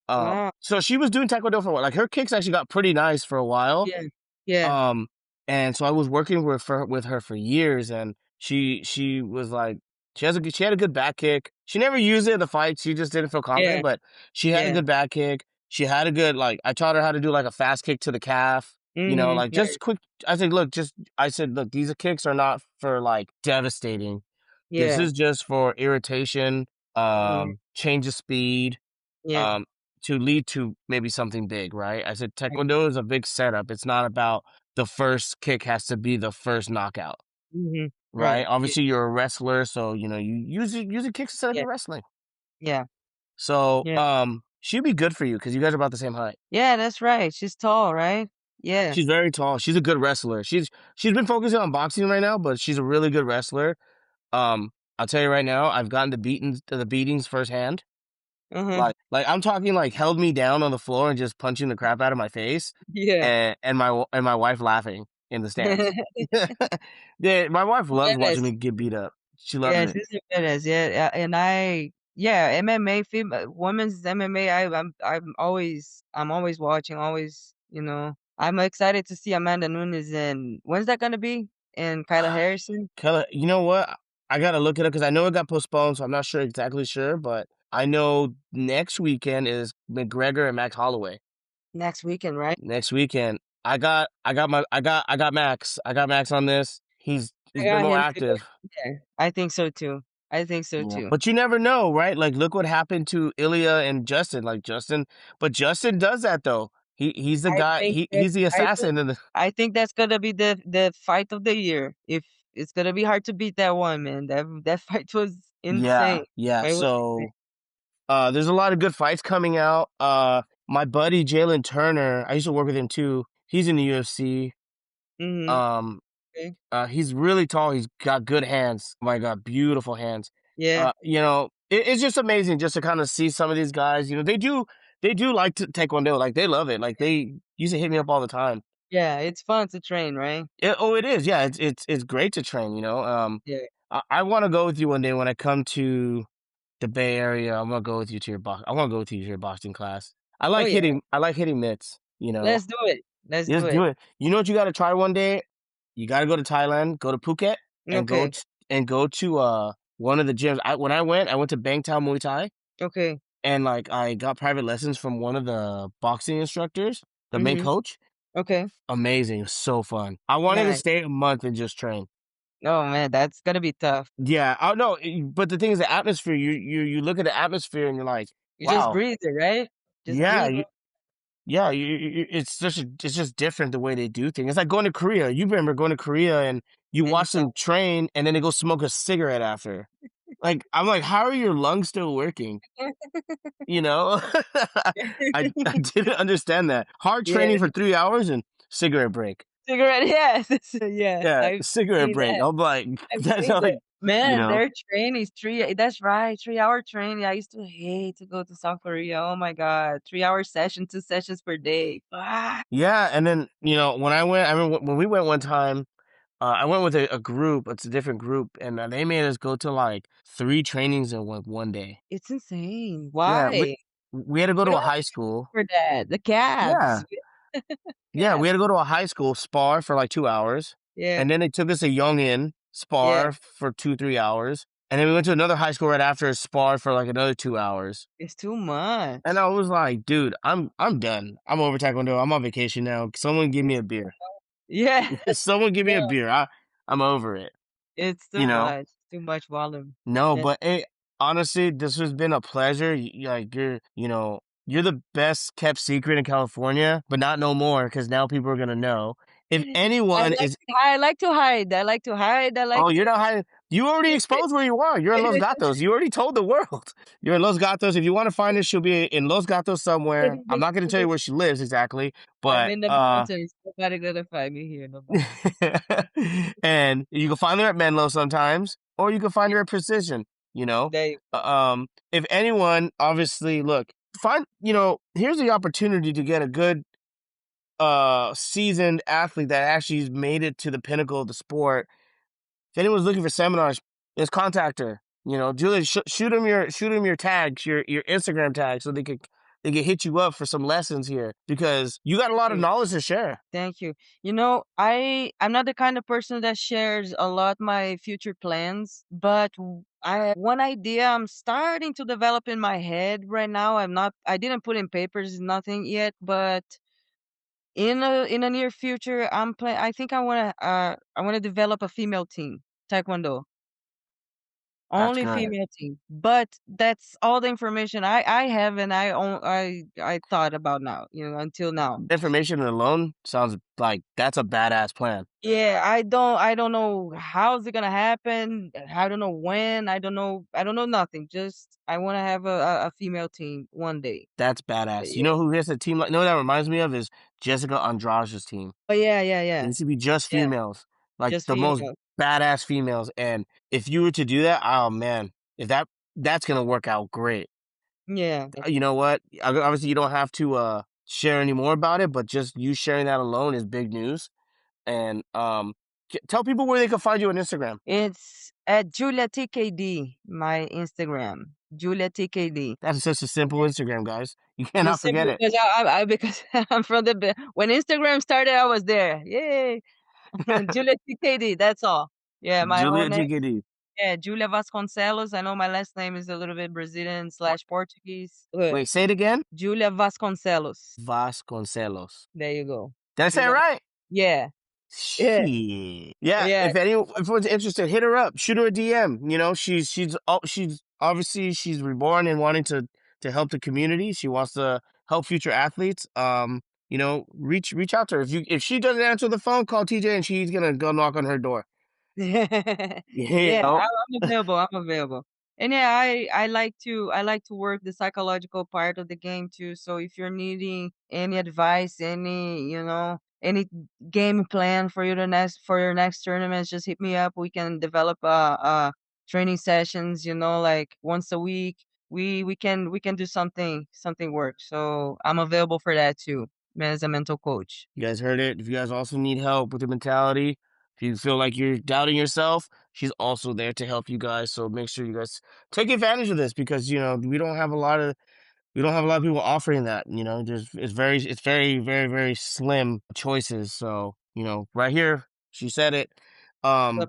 Ah, So she was doing Taekwondo for a while. Like her kicks actually got pretty nice for a while. yeah, yeah. Um, and so I was working with her for years, and she was like she had a good back kick. She never used it in the fight. She just didn't feel confident, Yeah, but she had a yeah. good back kick. She had a good like I taught her how to do like a fast kick to the calf. Like just Nice. quick. I said, look, these kicks are not for like devastating. This Yeah. is just for irritation, Mhm. change of speed, Yeah. um, to lead to maybe something big, right? I said Right. Taekwondo is a big setup. It's not about the first kick has to be the first knockout, right? Right. Yeah. Obviously, you're a wrestler, so you know you use your kicks instead of Yeah. your wrestling. Yeah. So, Yeah. she'd be good for you because you guys are about the same height. Yeah, that's right. She's tall, right? Yeah. She's very tall. She's a good wrestler. She's been focusing on boxing right now, but she's a really good wrestler. I'll tell you right now, I've gotten the beatings firsthand. Uh-huh. Like I'm talking like held me down on the floor and just punching the crap out of my face, Yeah. and my wife laughing in the stands. Yeah, my wife loves Yes. watching me get beat up. She loves Yeah, it. she's a badass. Yeah, and MMA, women's MMA. I'm always watching. Always, I'm excited to see Amanda Nunes and when's that gonna be? And Kyla Harrison Kayla, you know what? I gotta look it up because I know it got postponed, so I'm not exactly sure, but I know next weekend is McGregor and Max Holloway. next weekend, right? Next weekend, I got Max. I got Max on this. I He's been got more him too. active. Yeah, I think so too. I think so Yeah. too. But you never know, right? Like look what happened to Ilya and Justin. But Justin does that though. He's the I guy. think that He's the I think assassin in the I think that's gonna be the fight of the year. If it's gonna be hard to beat that one, man. That fight was Yeah, insane. yeah. It was So there's a lot of good fights coming out. My buddy Jalen Turner, I used to work with him too. He's in the UFC. mm-hmm. Um, Okay. he's really tall. He's got good hands. Oh my God, beautiful hands. Yeah, It's just amazing just to kind of see some of these guys. They do like to taekwondo. Like they love it. Like they used to hit me up all the time. yeah. It's fun to train, right? It is. Yeah, it's great to train. Yeah. I want to go with you one day when I come to the Bay Area. I'm gonna go with you to your box. I want to go with you to your boxing class. Oh yeah. I like hitting mitts. Let's do it. Let's do Just it. do it. You know what you got to try one day? You got to go to Thailand, go to Phuket, and Okay. go to one of the gyms. When I went to Bangtao Muay Thai, Okay. and like I got private lessons from one of the boxing instructors, the main Mm-hmm. coach. Okay. Amazing, it was so fun. I wanted to Nice. stay a month and just train. Oh man, that's gonna be tough. Yeah, I know, but the thing is, the atmosphere. You look at the atmosphere and you're like, You just wow, breathe it, right? Just yeah, breathe. yeah. It's just different the way they do things. It's like going to Korea. You remember going to Korea and you And watch them train, and then they go smoke a cigarette after. Like I'm like, how are your lungs still working? You know, I didn't understand that. Hard yeah, training for 3 hours and cigarette break. cigarette. Yes, yeah. Yeah, I've cigarette seen break. that. I'm like, I've that's seen not that. like, you Man, know. their training is three. That's right, 3 hour training. I used to hate to go to South Korea. Oh my God, 3 hour session, 2 sessions per day. Ah, Yeah, and then when I remember when we went one time. I went with a group. It's a different group, and they made us go to like 3 trainings in one day. it's insane. Yeah, Why? we had to go We to a don't have high school. for that. The Yeah, cabs. yeah, we Cabs. had to go to a high school spar for like 2 hours, Yeah. and then they took us a youngin Yeah. spar for 2 3 hours, and then we went to another high school right after a spar for like another 2 hours. It's too And much. I was like, dude, I'm done. I'm over Taekwondo. I'm on vacation now. Someone give me a beer. Yeah. Someone give me a No, beer. I'm over it. it's You too know. much. Too much volume. No, That's but hey, honestly, this has been a pleasure. Like you're the best kept secret in California, but not no more because now people are gonna know. If I anyone like is, to hide. I like to hide. I like to hide. I like oh, you're not hiding. You already exposed where you are. You're in Los Gatos. You already told the world. You're in Los Gatos. If you want to find her, she'll be in Los Gatos somewhere. I'm not going to tell you where she lives exactly, I'm but in the mountains. Nobody gonna find me here. Nobody. and you can find her at Menlo sometimes, or you can find her at Precision. You know, There you if anyone, obviously, look, find. Here's the opportunity to get a good, seasoned athlete that actually made it to the pinnacle of the sport. If anyone's looking for seminars, just contact her. Julia, shoot them your tags, your Instagram tags, so they can hit you up for some lessons here because you got a lot of go. knowledge to share. Thank you. I'm not the kind of person that shares a lot my future plans, but I have one idea I'm starting to develop in my head right now. I didn't put in papers nothing yet, but in a near future, I think I want to develop a female team, Taekwondo. That's Only good. female team. But that's all the information I have and I thought about now, until now. Information alone sounds like that's a badass plan. Yeah, I don't know how's it gonna happen. I don't know when. I don't know nothing. Just I want to have a female team one day. That's badass. You Yeah. know who has a team like? No, that reminds me of is Jessica Andrade's team. Oh yeah, yeah, It yeah, needs to be just yeah. females, like Just the most female. badass females. And if you were to do that, oh man, if that's gonna work out great. Yeah. You know what? Obviously, you don't have to share any more about it, but just you sharing that alone is big news. And tell people where they can find you on Instagram. It's at Julia TKD, my Instagram. Julia TKD. That's such a simple Instagram, guys. You cannot Just forget simply it. because because I'm from when Instagram started, I was there. Yay. Julia TKD, that's all. Yeah, my whole Julia name. TKD. Yeah, Júlia Vasconcelos. I know my last name is a little bit Brazilian slash Portuguese. Wait, say it again. Júlia Vasconcelos. Vasconcelos. There you go. Did I say it Júlia. right? Yeah, yeah, Shit. Yeah. yeah. If anyone's interested, hit her up. Shoot her a DM. She's obviously she's reborn and wanting to help the community. She wants to help future athletes. Reach out to her. If she doesn't answer the phone, call TJ and she's gonna go knock on her door. You Yeah, know? I'm available. I'm available. And yeah, I like to work the psychological part of the game too. So if you're needing any advice, any game plan for your next tournaments, just hit me up. We can develop training sessions, like once a week. We can do something work. So I'm available for that too, as a mental coach. You guys heard it. If you guys also need help with your mentality, if you feel like you're doubting yourself, she's also there to help you guys. So make sure you guys take advantage of this because we don't have a lot of people offering that. It's very, very, very slim choices. So right here, she said it. Um,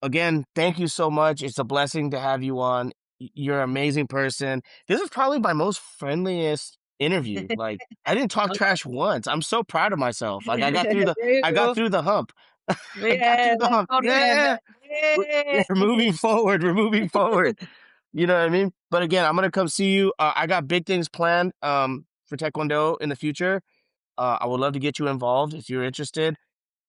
again, thank you so much. It's a blessing to have you on. You're an amazing person. This is probably my most friendliest interview. Like I didn't talk trash once. I'm so proud of myself. Like There you I got go. through the hump. I got Yeah, through the let's hump. go to Yeah. heaven. Yay! We're moving forward. We're moving forward. You know what I mean? But again, I'm gonna come see you. I got big things planned for Taekwondo in the future. I would love to get you involved if you're interested.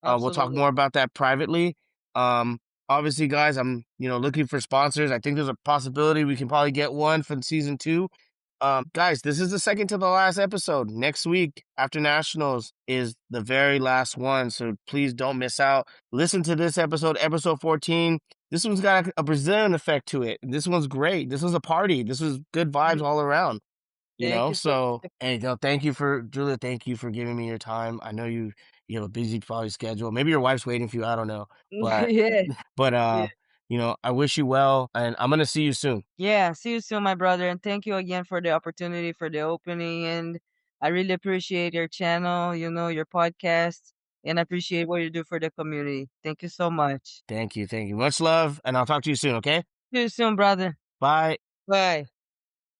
We'll talk Absolutely. more about that privately. Um, Obviously, guys, I'm looking for sponsors. I think there's a possibility we can probably get one for season 2. Guys, this is the second to the last episode. Next week after nationals is the very last one, so please don't miss out. Listen to this episode 14. This one's got a Brazilian effect to it. This one's great. This was a party. This was good vibes all around. Thank you so So much. hey, thank you for Julia. Thank you for giving me your time. I know you have a busy probably schedule. Maybe your wife's waiting for you. I don't know, but Yeah, but yeah. I wish you well, and I'm gonna see you soon. Yeah, see you soon, my brother, and thank you again for the opportunity, for the opening, and I really appreciate your channel, your podcast, and I appreciate what you do for the community. Thank you so much. Thank you, much love, and I'll talk to you soon. Okay, See you soon, brother. bye. Bye.